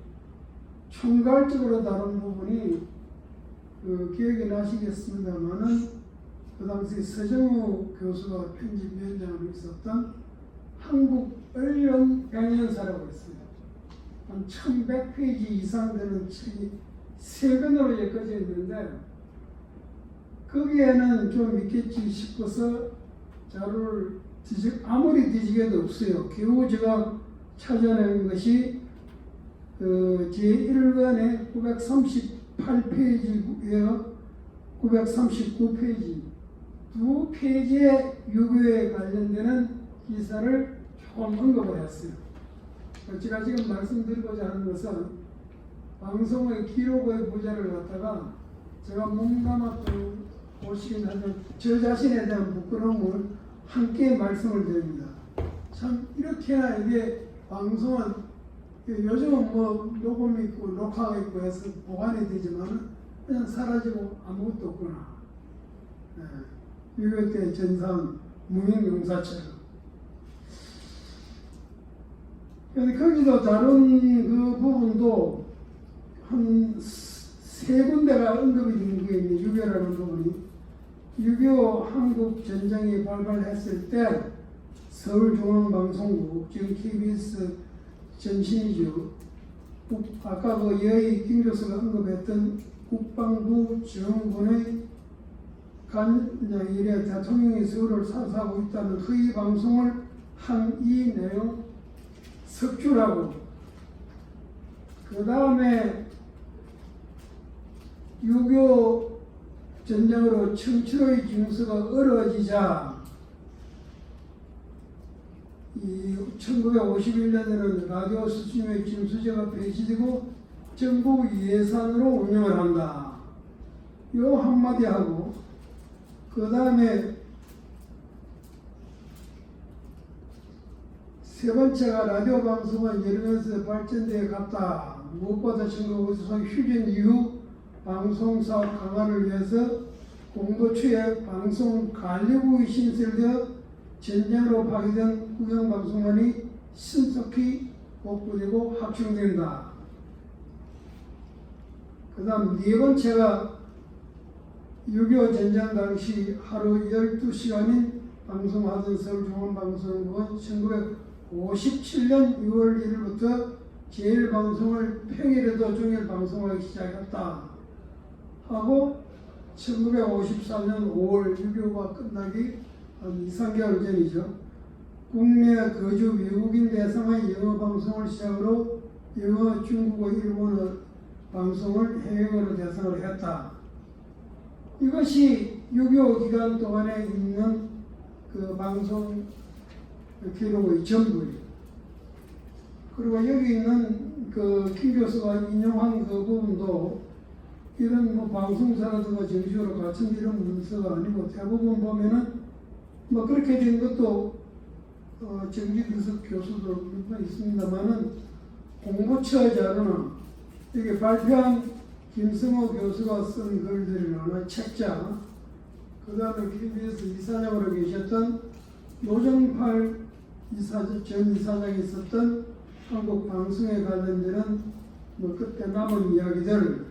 S3: 총괄적으로 다룬 부분이 그 기억이 나시겠습니다만은 그 당시 서정우 교수가 편집위원장으로 있었던 한국 언론 백년사라고 있습니다. 한 1100페이지 이상 되는 책이 3권으로 엮어져 있는데 거기에는 좀 있겠지 싶어서 자료를 아무리 뒤지게도 없어요. 겨우 제가 찾아낸 것이 제1권의 938페이지에 939페이지 두 페이지의 유교에 관련되는 기사를 조금 언급을 했어요. 제가 지금 말씀드리고자 하는 것은 방송의 기록의 부재를 갖다가 제가 몸담아 또 보시긴 하지만 저 자신에 대한 부끄러움을 함께 말씀을 드립니다. 참 이렇게나 이게 방송은 요즘은 뭐 녹음이 있고 녹화가 있고 해서 보관이 되지만 그냥 사라지고 아무것도 없구나. 유교 때 전상 무명용사처럼. 거기도 다른 그 부분도 한 3군데가 언급이 된 게 있는 유교라는 부분이 유교 한국 전쟁이 발발했을 때 서울중앙방송국 지금 KBS 전신이죠. 아까 그 여의 김 교수가 언급했던 국방부 정군의 이래 대통령이 서울을 사수하고 있다는 허위 방송을 한 이 내용 석주라고 그 다음에 유교 전쟁으로 청취로의 징수가 어려워지자 이 1951년에는 라디오 수신료의 징수제가 폐지되고 정부 예산으로 운영을 한다. 요 한마디 하고 그 다음에 세 번째가 라디오 방송은 여러 면에서 발전되어 갔다. 무엇보다 1950년 휴전 이후 방송사업 강화를 위해서 공보처에 방송관리국이 신설되어 전쟁으로 파괴된 국영방송만이 신속히 복구되고 확충된다. 그 다음 네 번째가 6.25 전쟁 당시 하루 12시간인 방송하던 서울중앙방송국은 1957년 6월 1일부터 제1방송을 평일에도 종일 방송하기 시작했다 하고 1954년 5월 6.25가 끝나기 한 2~3개월 전이죠. 국내 거주 외국인 대상의 영어 방송을 시작으로 영어, 중국어, 일본어 방송을 해외어로 대상으로 했다. 이것이 6.25 기간 동안에 있는 그 방송 기록의 전부예요. 그리고 여기 있는 그 김 교수가 인용한 그 부분도 이런 뭐 방송사라든가 정식으로 갖춘 이런 문서가 아니고 대부분 보면은 뭐 그렇게 된 것도 정기분석 교수도 몇 번 있습니다만은 공부처 자료나 이게 발표한 김승호 교수가 쓴 글들이나 책자, 그 다음에 KBS 이사장으로 계셨던 노정팔 전 이사장이 있었던 한국 방송에 관련되는 뭐 그때 남은 이야기들,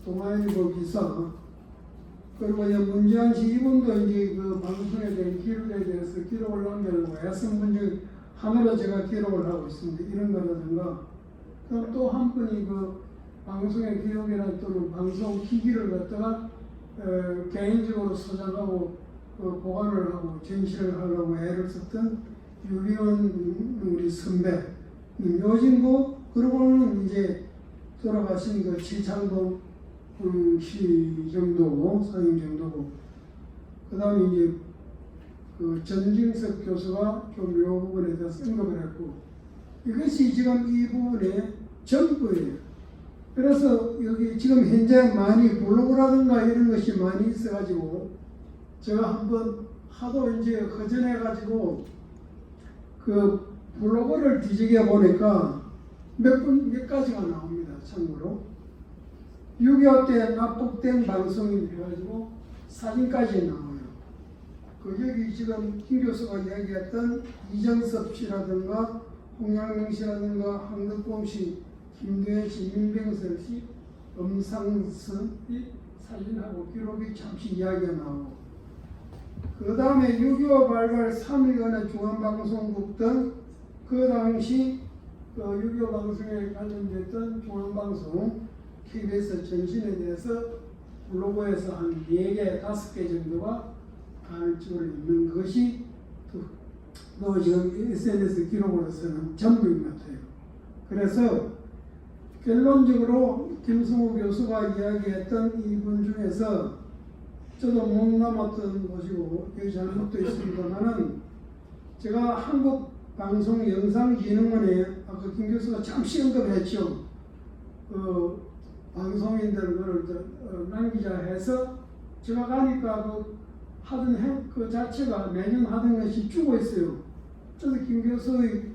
S3: 동아일보 기사, 그리고 이제 문재한 씨 이분도 이제 그 방송에 대한 기록에 대해서 기록을 남겨놓고 야성문제 하나로 제가 기록을 하고 있습니다. 이런 거라든가, 그럼 또 한 분이 그 방송의 기록이나 또는 방송 기기를 갖다가 개인적으로 소장하고 보관을 하고 전시를 하려고 애를 썼던 유리원 우리 선배 요진고, 그러고는 이제 돌아가신 그 지창동 시 정도고 상임 정도고, 그 다음에 이제 그 전진석 교수가 좀 이 부분에 대해서 언급을 했고, 이것이 지금 이 부분의 전부예요. 그래서 여기 지금 현재 많이 블로그라든가 이런 것이 많이 있어가지고 제가 한번 하도 이제 허전해가지고 그 블로그를 뒤지게 보니까 몇 가지가 나옵니다. 참고로 6.25 때 납북된 방송이 돼가지고 사진까지 나와요. 그 여기 지금 김 교수가 이야기했던 이정섭 씨라든가 홍양명 씨라든가 황덕봉 씨, 김대현 씨, 민병설 씨, 엄상선 이 사진하고 기록이 잠시 이야기가 나오고, 그 다음에 6.25 발발 3일간의 중앙방송국 등 그 당시 6.25 방송에 관련됐던 중앙방송 KBS 전신에 대해서 블로그에서 한 4개, 5개 정도가 간헐적으로 있는 것이 또 지금 SNS 기록으로서는 전부인 것 같아요. 그래서 결론적으로 김승호 교수가 이야기했던 이분 중에서 저도 못 남았던 것이고 여기 잘못도 있습니다만은, 제가 한국방송영상진흥원에 아까 김 교수가 잠시 언급했죠. 방송인들을 남기자 해서 제가 가니까 하던 그 자체가 매년 하던 것이 죽어 있어요. 그래서 김 교수의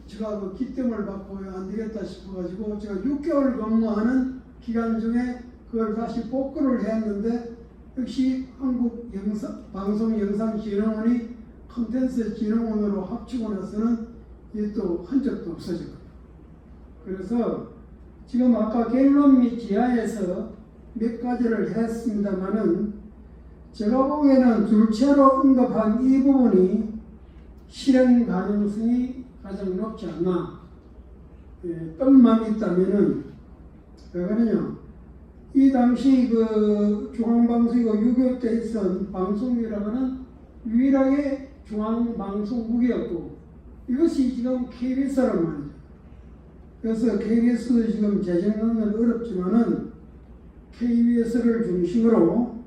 S3: 제가 기tem을 받고 안 되겠다 싶어가지고 제가 6개월 근무하는 기간 중에 그걸 다시 복구를 했는데, 역시 한국방송영상진흥원이 콘텐츠진흥원으로 합치고 나서는 이게 또 흔적도 없어졌거든요. 그래서 지금 아까 결론 및 지하에서 몇 가지를 했습니다만은, 제가 보기에는 둘째로 언급한 이 부분이 실행 가능성이 가장 높지 않나. 뜻만 있다면은, 왜 그러냐. 이 당시 그 중앙방송이고 6.25 때 있었던 방송이라고는 유일하게 중앙방송국이었고, 이것이 지금 KBS란 말이죠. 그래서 KBS도 지금 재정은 어렵지만은 KBS를 중심으로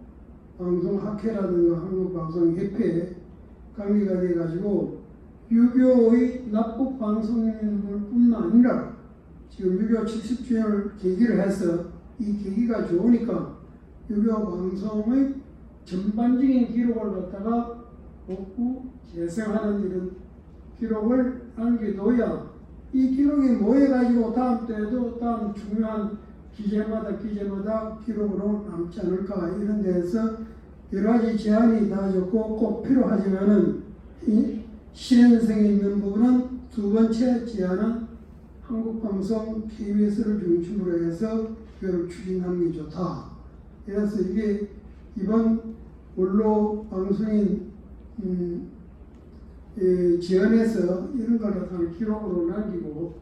S3: 방송학회라든가 한국방송협회 관계가 돼가지고 6.25의 납북방송인들뿐만 아니라 지금 6.25 70주년을 계기를 해서 이 계기가 좋으니까 6.25 방송의 전반적인 기록을 갖다가 복구, 재생하는 이런 기록을 남겨둬야 이 기록이 모여가지고 다음 때에도 다음 중요한 기재마다 기록으로 남지 않을까, 이런 데에서 여러 가지 제안이 다 좋고 꼭 필요하지만은 이 실현성이 있는 부분은 두 번째 제안은 한국방송 KBS를 중심으로 해서 그걸 추진하는 게 좋다. 그래서 이게 이번 원로 방송인 지원해서 이런 걸 갖다가 기록으로 남기고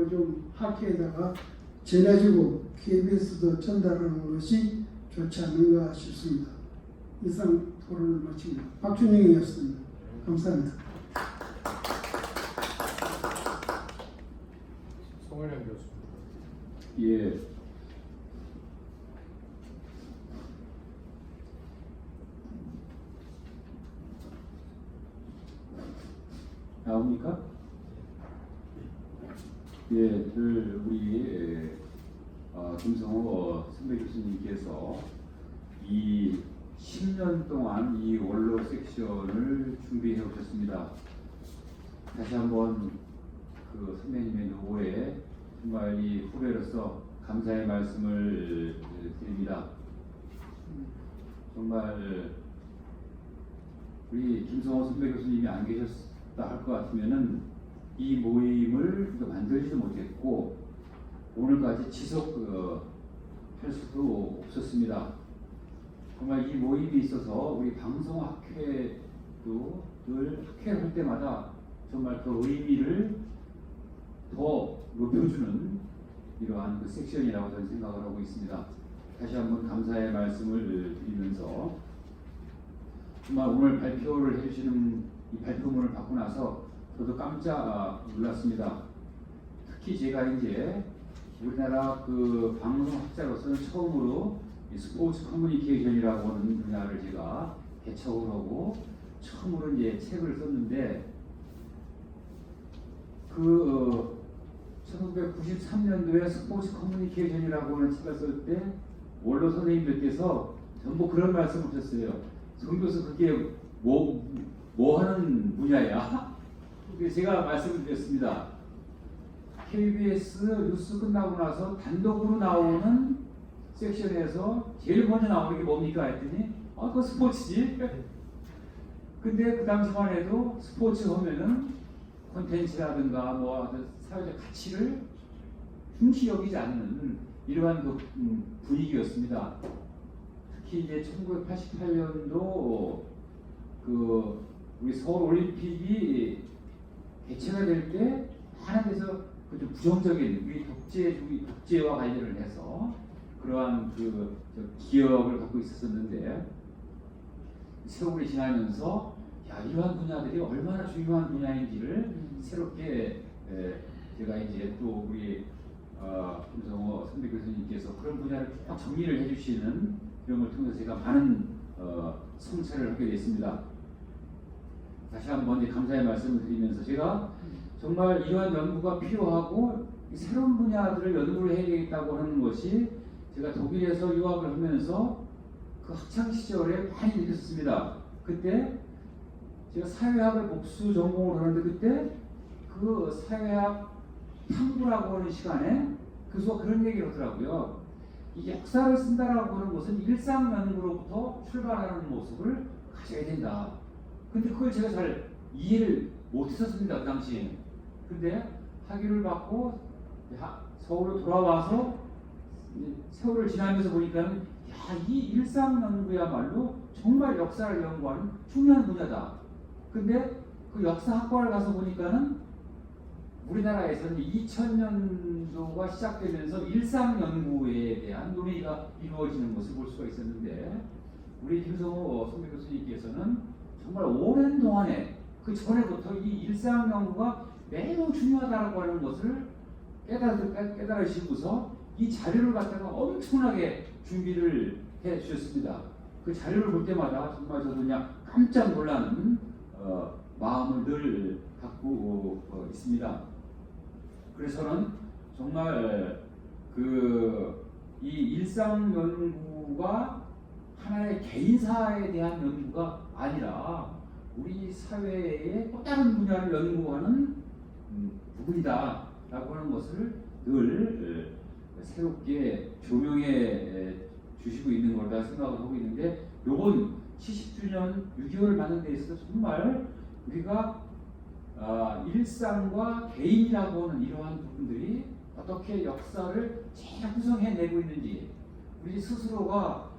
S3: 좀 학회에다가 전해주고 KBS도 전달하는 것이 좋지 않은가 싶습니다. 이상 토론을 마칩니다. 박준영이었습니다. 감사합니다.
S1: 정원영 교수.
S4: 예. 나옵니까? 예, 우리 김성호 선배 교수님께서 이 10년 동안 이 원로 섹션을 준비해 오셨습니다. 다시 한번 그 선배님의 노고에 정말 이 후배로서 감사의 말씀을 드립니다. 정말 우리 김성호 선배 교수님이 안 계셨다 할 것 같으면은 이 모임을 만들지도 못했고 오늘까지 지속할 수도 없었습니다. 정말 이 모임이 있어서 우리 방송학회도 늘 학회를 할 때마다 정말 그 의미를 더 높여주는 이러한 그 섹션이라고 저는 생각을 하고 있습니다. 다시 한번 감사의 말씀을 드리면서 정말 오늘 발표를 해주시는 이 발표문을 받고 나서 저도 깜짝 놀랐습니다. 특히 제가 이제 우리나라 그 방송학자로서는 처음으로 이 스포츠 커뮤니케이션이라고 하는 분야를 제가 개척을 하고 처음으로 이제 책을 썼는데 그 1993년도에 스포츠 커뮤니케이션이라고 하는 책을 쓸 때 원로 선생님들께서 전부 그런 말씀 하셨어요. 송 교수 그게 뭐 하는 분야야? 제가 말씀을 드렸습니다. KBS 뉴스 끝나고 나서 단독으로 나오는 섹션에서 제일 먼저 나오는 게 뭡니까? 했더니 그거 스포츠지. 근데 그 당시만 해도 스포츠 하면은 콘텐츠라든가 뭐 사회적 가치를 중시 여기지 않는 이러한 그 분위기였습니다. 특히 이제 1988년도 그 우리 서울 올림픽이 개최가 될 때 많은 데서 그 좀 부정적인 우리 독재와 관련을 해서 그러한 그 기억을 갖고 있었는데 세월이 지나면서 이러한 분야들이 얼마나 중요한 분야인지를 새롭게 제가 이제 또 우리 김성호 선배 교수님께서 그런 분야를 쭉 정리를 해주시는 이런 걸 통해서 제가 많은 성찰을 하게 됐습니다. 다시 한번 이제 감사의 말씀을 드리면서 제가 정말 이러한 연구가 필요하고 새로운 분야들을 연구를 해야 되겠다고 하는 것이 제가 독일에서 유학을 하면서 그 학창 시절에 많이 느꼈습니다. 그때 제가 사회학을 복수 전공을 하는데 그때 그 사회학 탐구라고 하는 시간에 교수가 그런 얘기를 하더라고요. 이 역사를 쓴다라고 하는 것은 일상 연구로부터 출발하는 모습을 가져야 된다. 근데 그걸 제가 잘 이해를 못했었습니다. 그 당시에. 근데 학위를 받고 서울로 돌아와서 세월을 지나면서 보니까 이 일상 연구야말로 정말 역사를 연구하는 중요한 분야다. 근데 그 역사학과를 가서 보니까는 우리나라에서는 2000년도가 시작되면서 일상 연구에 대한 논의가 이루어지는 것을 볼 수가 있었는데 우리 김성호 선배 교수님께서는 정말 오랜 동안에 그 전에부터 이 일상 연구가 매우 중요하다고 하는 것을 깨달으시고서 이 자료를 갖다가 엄청나게 준비를 해 주셨습니다. 그 자료를 볼 때마다 정말 저도 그냥 깜짝 놀라는 마음을 늘 갖고 있습니다. 그래서 저는 정말 이 일상 연구가 하나의 개인사에 대한 연구가 아니라 우리 사회의 또 다른 분야를 연구하는 부분이다라고 하는 것을 늘 새롭게 조명해 주시고 있는 거다 생각을 하고 있는데 요번 70주년 6.25를 맞는 데 있어서 정말 우리가 일상과 개인이라고 하는 이러한 부분들이 어떻게 역사를 재구성해내고 있는지 우리 스스로가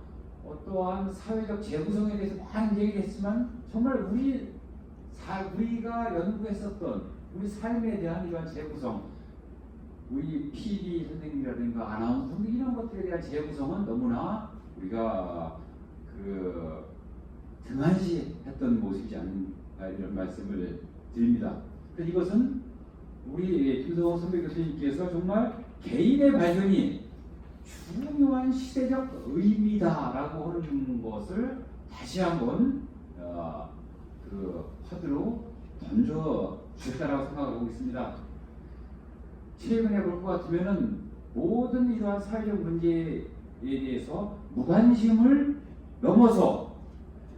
S4: 어떠한 사회적 재구성에 대해서 많은 얘기를 했지만 정말 우리가 연구했었던 우리 삶에 대한 이러한 재구성 우리 PD 선생님이라든가 아나운서 이런 것들에 대한 재구성은 너무나 우리가 등한시했던 모습이지 않는가 이런 말씀을 드립니다. 이것은 우리 김성호 선배 교수님께서 정말 개인의 발견이 중요한 시대적 의미다라고 하는 것을 다시 한번 그 화두로 던져 주셨다라고 생각하고 있습니다. 최근에 볼 것 같으면은 모든 이러한 사회적 문제에 대해서 무관심을 넘어서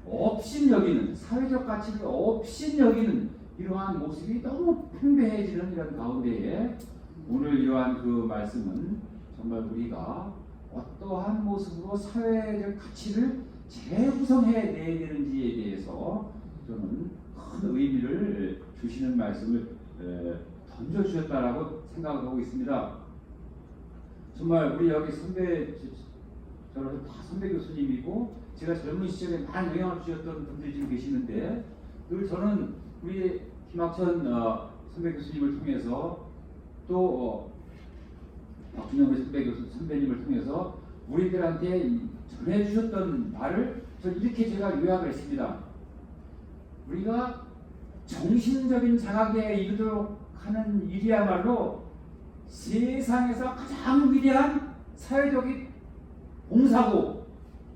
S4: 업신여기는, 사회적 가치를 업신여기는 이러한 모습이 너무 팽배해지는 이런 가운데에 오늘 이러한 그 말씀은 정말 우리가 어떠한 모습으로 사회적 가치를 재구성해 내야 되는지에 대해서 저는 큰 의미를 주시는 말씀을 던져주셨다라고 생각을 하고 있습니다. 정말 우리 여기 선배, 저는 다 선배 교수님이고 제가 젊은 시절에 많은 영향을 주셨던 분들이 지금 계시는데 늘 저는 우리 김학천 선배 교수님을 통해서 또 박준영 선배님을 통해서 우리들한테 전해주셨던 말을 이렇게 제가 요약을 했습니다. 우리가 정신적인 자각에 이르도록 하는 일이야말로 세상에서 가장 위대한 사회적인 봉사고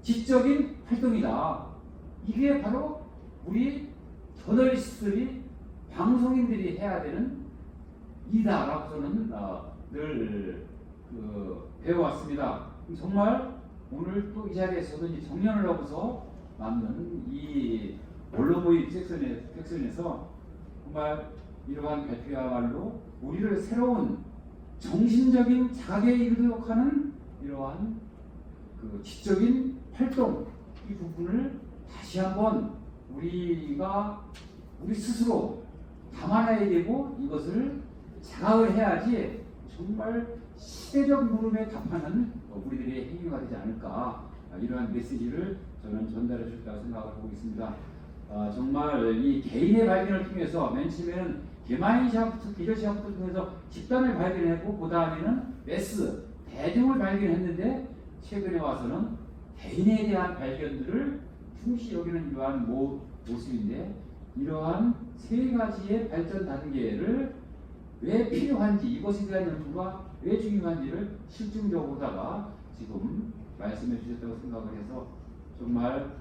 S4: 지적인 활동이다. 이게 바로 우리 저널리스트들이 방송인들이 해야 되는 일이다라고 저는 늘 배워왔습니다. 정말 오늘 또 이 자리에서도 이제 정년을 하고서 남는 이 언론 모임 섹션에서 정말 이러한 발표야말로 우리를 새로운 정신적인 자각에 이르도록 하는 이러한 그 지적인 활동 이 부분을 다시 한번 우리가 우리 스스로 담아내야 되고 이것을 자각을 해야지 정말 시대적 물음에 답하는 우리들의 행위가 되지 않을까 이러한 메시지를 저는 전달해 줬다고 생각을 하고 있습니다. 정말 이 개인의 발견을 통해서 맨 처음에는 개마인 시합부터 기저 시합부터 통해서 집단을 발견했고 그 다음에는 매스 대중을 발견했는데 최근에 와서는 개인에 대한 발견들을 충실히 여기는 이러한 모습인데 이러한 세 가지의 발전 단계를 왜 필요한지 이것에 대한 연구가 왜 중요한지를 실증적으로다가 지금 말씀해 주셨다고 생각을 해서 정말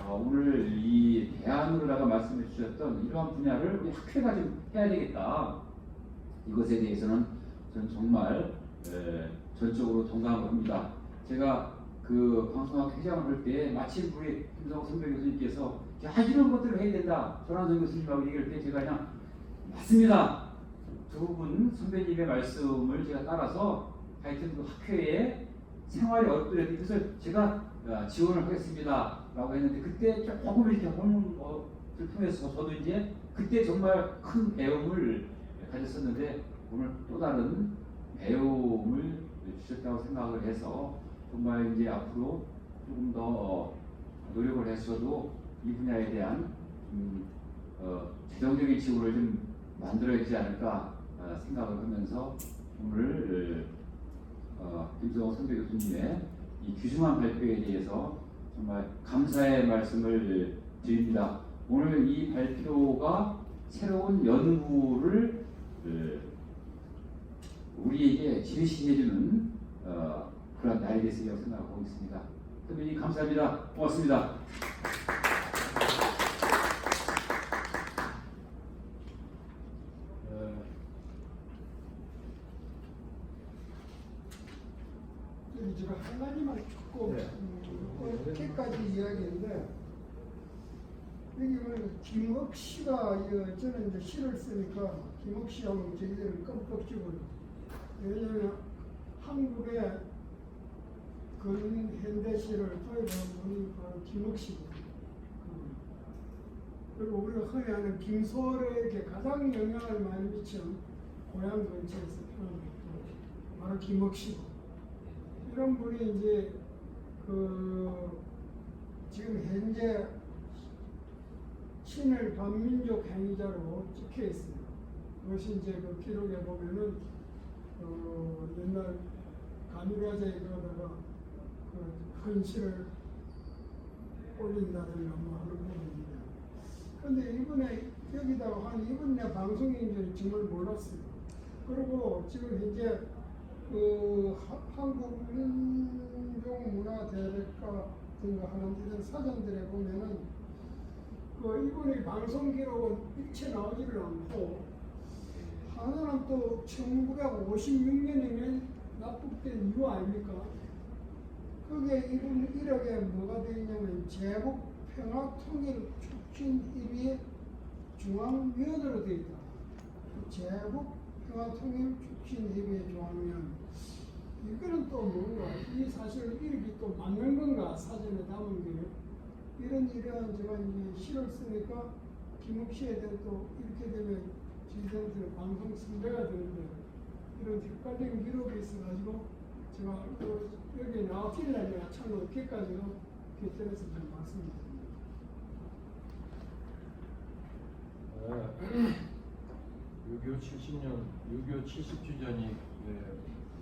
S4: 오늘 이 대안으로다가 말씀해 주셨던 이러한 분야를 우리 학회가 좀 해야 되겠다. 이것에 대해서는 저는 정말 전적으로 동감을 합니다. 제가 그 방송학 회장을 할 때 마침 우리 김성호 선배 교수님께서 이런 것들을 해야 된다. 전환선 교수님하고 얘기할 때 제가 그냥 맞습니다. 두 분 선배님의 말씀을 제가 따라서 하여튼 그 학회에 생활이 어렵더라도 그래서 제가 지원을 하겠습니다 라고 했는데 그때 조금 이렇게 하는 것을 통해서 저도 이제 그때 정말 큰 배움을 가졌었는데 오늘 또 다른 배움을 주셨다고 생각을 해서 정말 이제 앞으로 조금 더 노력을 했어도 이 분야에 대한 재정적인 지원을 좀 만들어야 되지 않을까 생각을 하면서 오늘 김성호 선배 교수님의 이 귀중한 발표에 대해서 정말 감사의 말씀을 드립니다. 오늘 이 발표가 새로운 연구를 우리에게 제시해주는 그런 날이 됐으리라고 생각하고 있습니다. 선배님 감사합니다. 고맙습니다.
S3: 제가 한 가지만 조금 이렇게까지 이야기했는데 여기 김옥 씨가 저는 이제 시를 쓰니까 김옥 씨하고 저희들은 껌뻑지고 왜냐하면 한국의 그런 현대시를 토입한 분이 바로 김옥 씨거든요. 그리고 우리가 흔히 아는 김소월에게 가장 영향을 많이 미친 고향 근처에서 태어난 분 바로 김옥 씨고 이런 분이 이제 지금 현재 친일 반민족 행위자로 찍혀 있습니다. 그것이 이제 그 기록에 보면은 옛날 간유가제에 그러다가 큰 시를 올린다든가 뭐 하는 부분인데 근데 이번에 여기다가 한 이번 내 방송인 줄 정말 몰랐어요. 그리고 지금 현재 그 한국 민족문화대백과 등가 하는 이런 사전들에 보면은 그 이분의 방송 기록은 일체 나오지를 않고 하나는 또 1956년에 납북된 이유 아닙니까? 그게 이분 이력에 뭐가 되어 있냐면 제국 평화 통일 촉진 협의회 중앙위원으로 되어 있다. 제국 평화 통일 촉진 협의회 중앙위원. 이거는 또 뭔가 이 사실 이력이 또 맞는 건가 사전에 담은 게 이러한 제가 이제 시를 쓰니까 김욱 씨에 대해 또 이렇게 되면 지지자들 방송 선배가 되는데 이런 객관적인 기록이 있어가지고 제가 여기 나왔길래 내가 참 어깨까지도 곁들여서 좀 말씀드립니다.
S1: 6.25 70년, 6.25 70주년이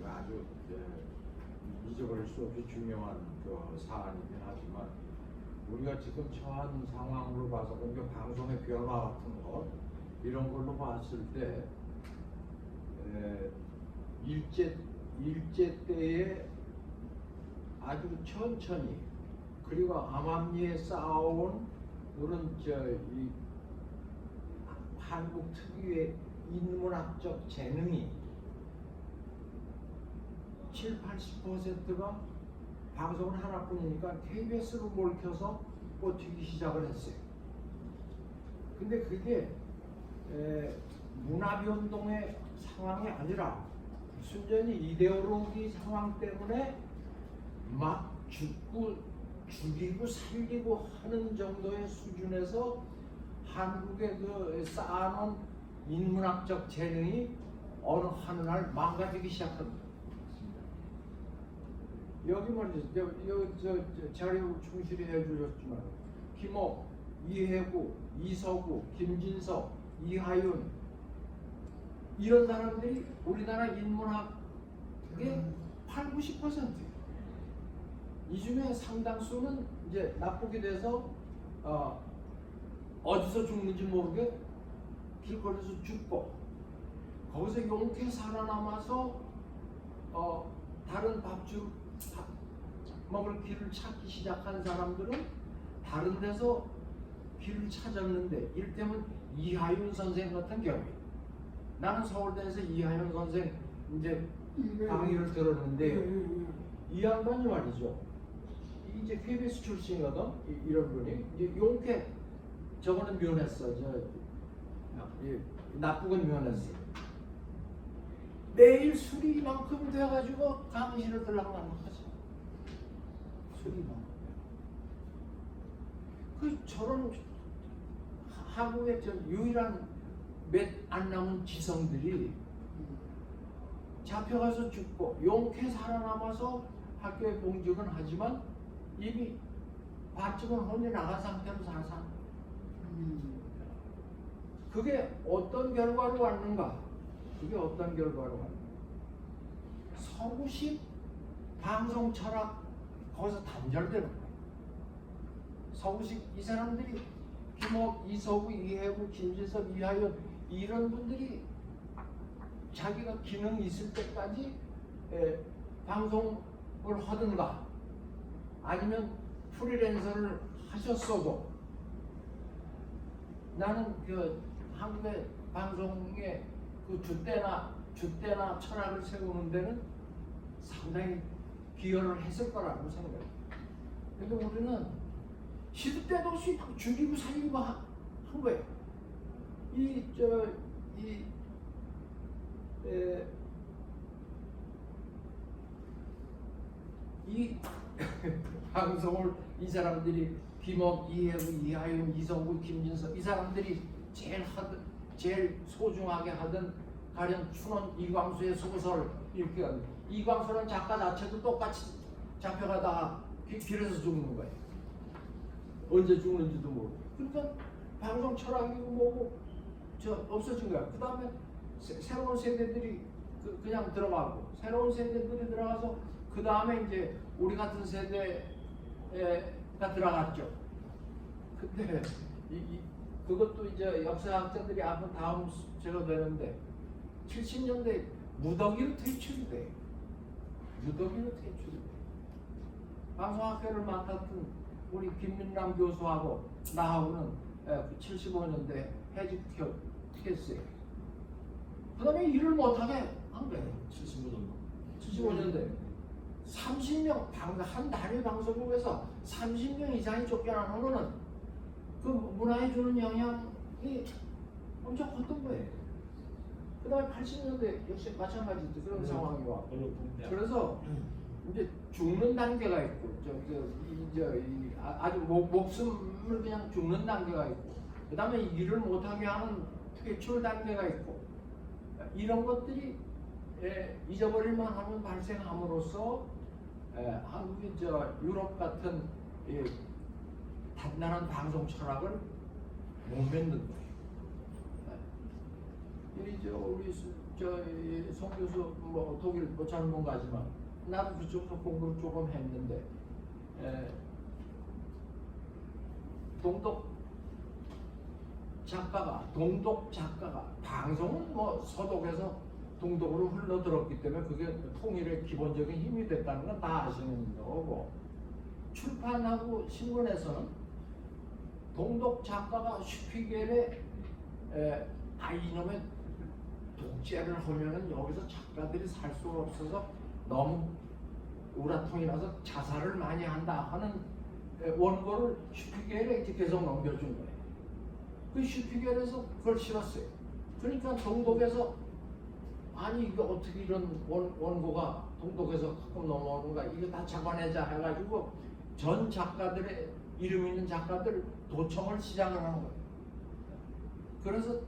S1: 아주 잊어버릴 수 없이 중요한 그 사안이긴 하지만 우리가 지금 처한 상황으로 봐서 그 방송의 변화 같은 것 이런 걸로 봤을 때 일제 때에 아주 천천히 그리고 암암리에 쌓아온 그런 이 한국 특유의 인문학적 재능이 70~80%가 방송은 하나뿐이니까 KBS로 몰켜서 뻗치기 시작을 했어요. 근데 그게 문화변동의 상황이 아니라 순전히 이데올로기 상황 때문에 막 죽이고 살리고 하는 정도의 수준에서 한국의 그 쌓아놓은 인문학적 재능이 어느 하느 날 망가지기 시작합니다. 여기 말이죠. 여기 자료 충실히 해주셨지만 김옥, 이해구, 이서구, 김진석, 이하윤 이런 사람들이 우리나라 인문학의 80~90%예요. 이 중에 상당수는 이제 납북이 돼서 어디서 죽는지 모르게 길거리에서 죽고 거기서 용케 살아남아서 다른 밥 먹을 길을 찾기 시작한 사람들은 다른 데서 길을 찾았는데 이를테면 이하윤 선생 같은 경우에 나는 서울대에서 이하윤 선생 이제 강의를 들었는데요. 이 양반이 말이죠. 이제 KBS 출신이거든. 이런 분이 이제 용케 저거는 면했어. 납북은 면했어. 매일 술이 이만큼 돼가지고 강의실을 들락날락 하죠. 술이 이만큼. 그 저런 한국의 저 유일한 몇 안 남은 지성들이 잡혀가서 죽고 용케 살아남아서 학교에 봉직은 하지만 이미 반쯤은 혼이 나간 상태로 살아. 그게 어떤 결과로 왔는가? 그게 어떤 결과로 왔는가? 서구식 방송 철학 거기서 단절되는 거예요. 서구식 이 사람들이 김옥, 이서구, 이해구, 김진석, 이하윤 이런 분들이 자기가 기능이 있을 때까지 방송을 하든가 아니면 프리랜서를 하셨어도 나는 그 한국의 방송의 그 주대나 철학을 세우는 데는 상당히 기여를 했을 거라고 생각해요. 근데 우리는 시도 때도 없이 죽이고 살리고 한 거예요. 이 방송을 이 사람들이 김옥, 이해구, 이하윤, 이성구, 김진석 이 사람들이 제일 소중하게 하던 가령 춘원 이광수의 소설 이렇게 하는 이광수라는 작가 자체도 똑같이 잡혀가다가 길에서 죽는 거예요. 언제 죽는지도 모르고. 그러니까 방송 철학이고 뭐고 없어진 거야. 그 다음에 새로운 세대들이 그냥 들어가고 새로운 세대들이 들어가서 그 다음에 이제 우리 같은 세대가 들어갔죠. 근데 그것도 이제 역사학자들이 한번 다음 제가 되는데 70년대 무더기로 퇴출이 돼. 무더기로 퇴출이 돼. 방송학회를 맡았던 우리 김민남 교수하고 나하고는 75년대 해직했어요. 그 다음에 일을 못하게 한 거예요. 75년대 30명 한 단위 방송국에서 30명 이상이 쫓겨나는 거는 그 문화에 주는 영향이 엄청 컸던 거예요. 그 다음에 80년대 역시 마찬가지죠. 그런 상황이 와. 그래서 이제 죽는 단계가 있고, 아주 목숨을 그냥 죽는 단계가 있고, 그 다음에 일을 못하게 하는 퇴출 단계가 있고, 이런 것들이 잊어버릴만 하면 발생함으로써 한국이 유럽 같은 단단한 방송 철학을 못 맺는 거예요. 우리 송 교수 독일 전문가지만 나도 그쪽에서 공부를 조금 했는데 동독 작가가 방송은 서독에서 동독으로 흘러들었기 때문에 그게 통일의 기본적인 힘이 됐다는 건 다 아시는 거고, 출판하고 신문에서는 동독 작가가 슈피겔의 이놈의 독재를 하면은 여기서 작가들이 살 수가 없어서 너무 우라통이라서 자살을 많이 한다 하는 원고를 슈피겔에 계속 넘겨준 거예요. 그 슈피겔에서 그걸 실었어요. 그러니까 동독에서 아니 이게 어떻게 이런 원고가 동독에서 가끔 넘어오는가, 이거 다 잡아내자 해가지고 전 작가들의 이름 있는 작가들 도청을 시작을 하는 거예요. 그래서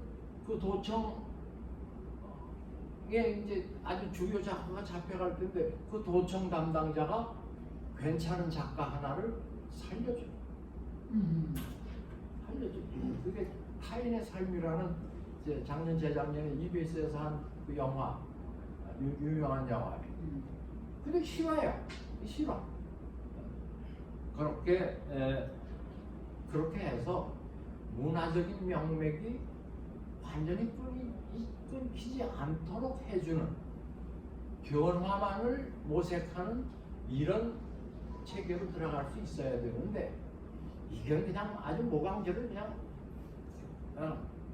S1: 그 도청에 이제 아주 주요 작가가 잡혀갈 텐데 그 도청 담당자가 괜찮은 작가 하나를 살려줘요. 살려줘요. 그게 타인의 삶이라는 이제 작년 재작년에 EBS에서 한 그 영화, 유명한 영화예요. 근데 실화예요. 실화. 그렇게 해서 문화적인 명맥이 완전히 끊기지 않도록 해주는, 변화만을 모색하는 이런 체계로 들어갈 수 있어야 되는데, 이건 그냥 아주 모강제를 그냥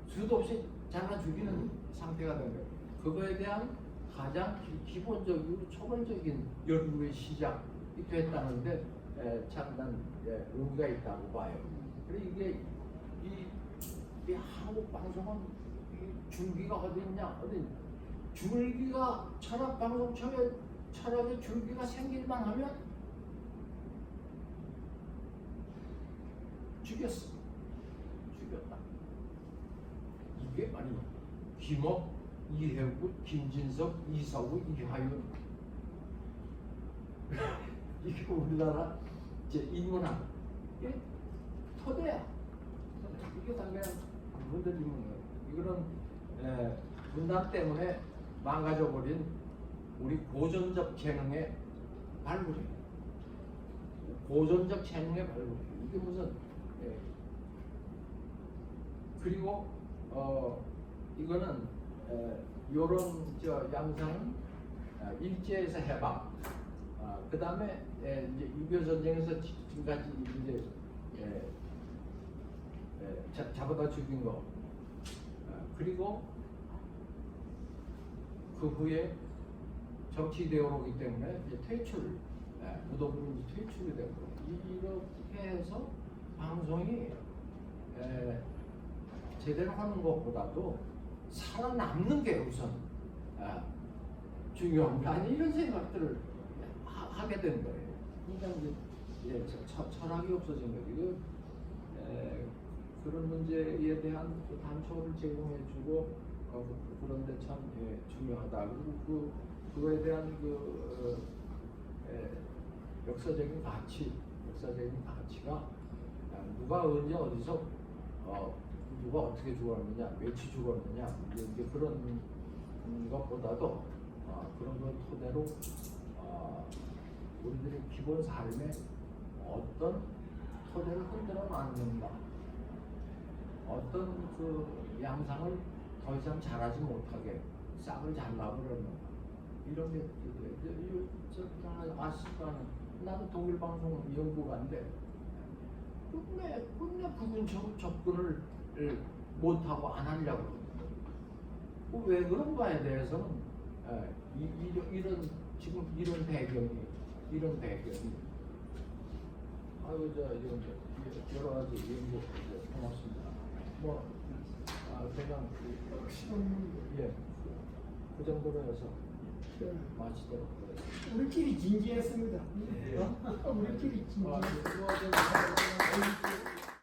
S1: 수도 없이 잘라 죽이는 상태가 된 거예요. 그거에 대한 가장 기본적이고 초벌적인 연구의 시작이 됐다는데 난 의미가 있다고 봐요. 그리고 이게 이 한국 방송은 줄기가 어디 있냐? 줄기가 철학 방송 철학의 줄기가 생길만 하면 죽였다. 이게 아니 김옥, 이해구, 김진석, 이서구, 이화윤 이게 우리나라 인문학 이게 토대야. 이게 다 그냥 흔들리는 거예요. 이거는 분단 때문에 망가져버린 우리 고전적 재능의 발굴이에요. 고전적 재능의 발굴이에요. 이게 무슨 그리고 이거는 요런 양상은 일제에서 해방, 그 다음에 이제 6.25 전쟁에서 지금까지 이제 잡아다 죽인 거, 그리고 그 후에 정치 이데올로기 때문에 이제 퇴출, 무도부는 퇴출이 되고, 이렇게 해서 방송이 제대로 하는 것보다도 살아남는 게 우선 중요한 거 아니, 이런 생각들을 하게 된 거예요. 그러니까 이제 철학이 없어진 거예요. 그런 문제에 대한 단초를 제공해주고 그런데 참 중요하다. 그리고 그거에 대한 역사적인 가치가 누가 언제 어디서 누가 어떻게 죽었느냐, 며칠 죽었느냐, 이제 그런 것보다도 그런 걸 토대로 우리들의 기본 삶에 어떤 토대를 흔들어 놨는가, 어떤 그 양상을 더 이상 자라지 못하게 싹을 잘라버렸는 거야. 이런 게 아시까는 나도 독일 방송 연구가인데 끝내 부분 접근을 못하고 안 하려고 그러거든요. 왜 그런가에 대해서는 이런 지금 이런 배경이 아유 이런 여러 가지 연구 고맙습니다. 그냥 그 정도로 해서 마치도록 하겠습니다.
S3: 우리끼리 진지했습니다.
S1: 네.
S3: 우리끼리 진지.
S1: 수고하셨습니다.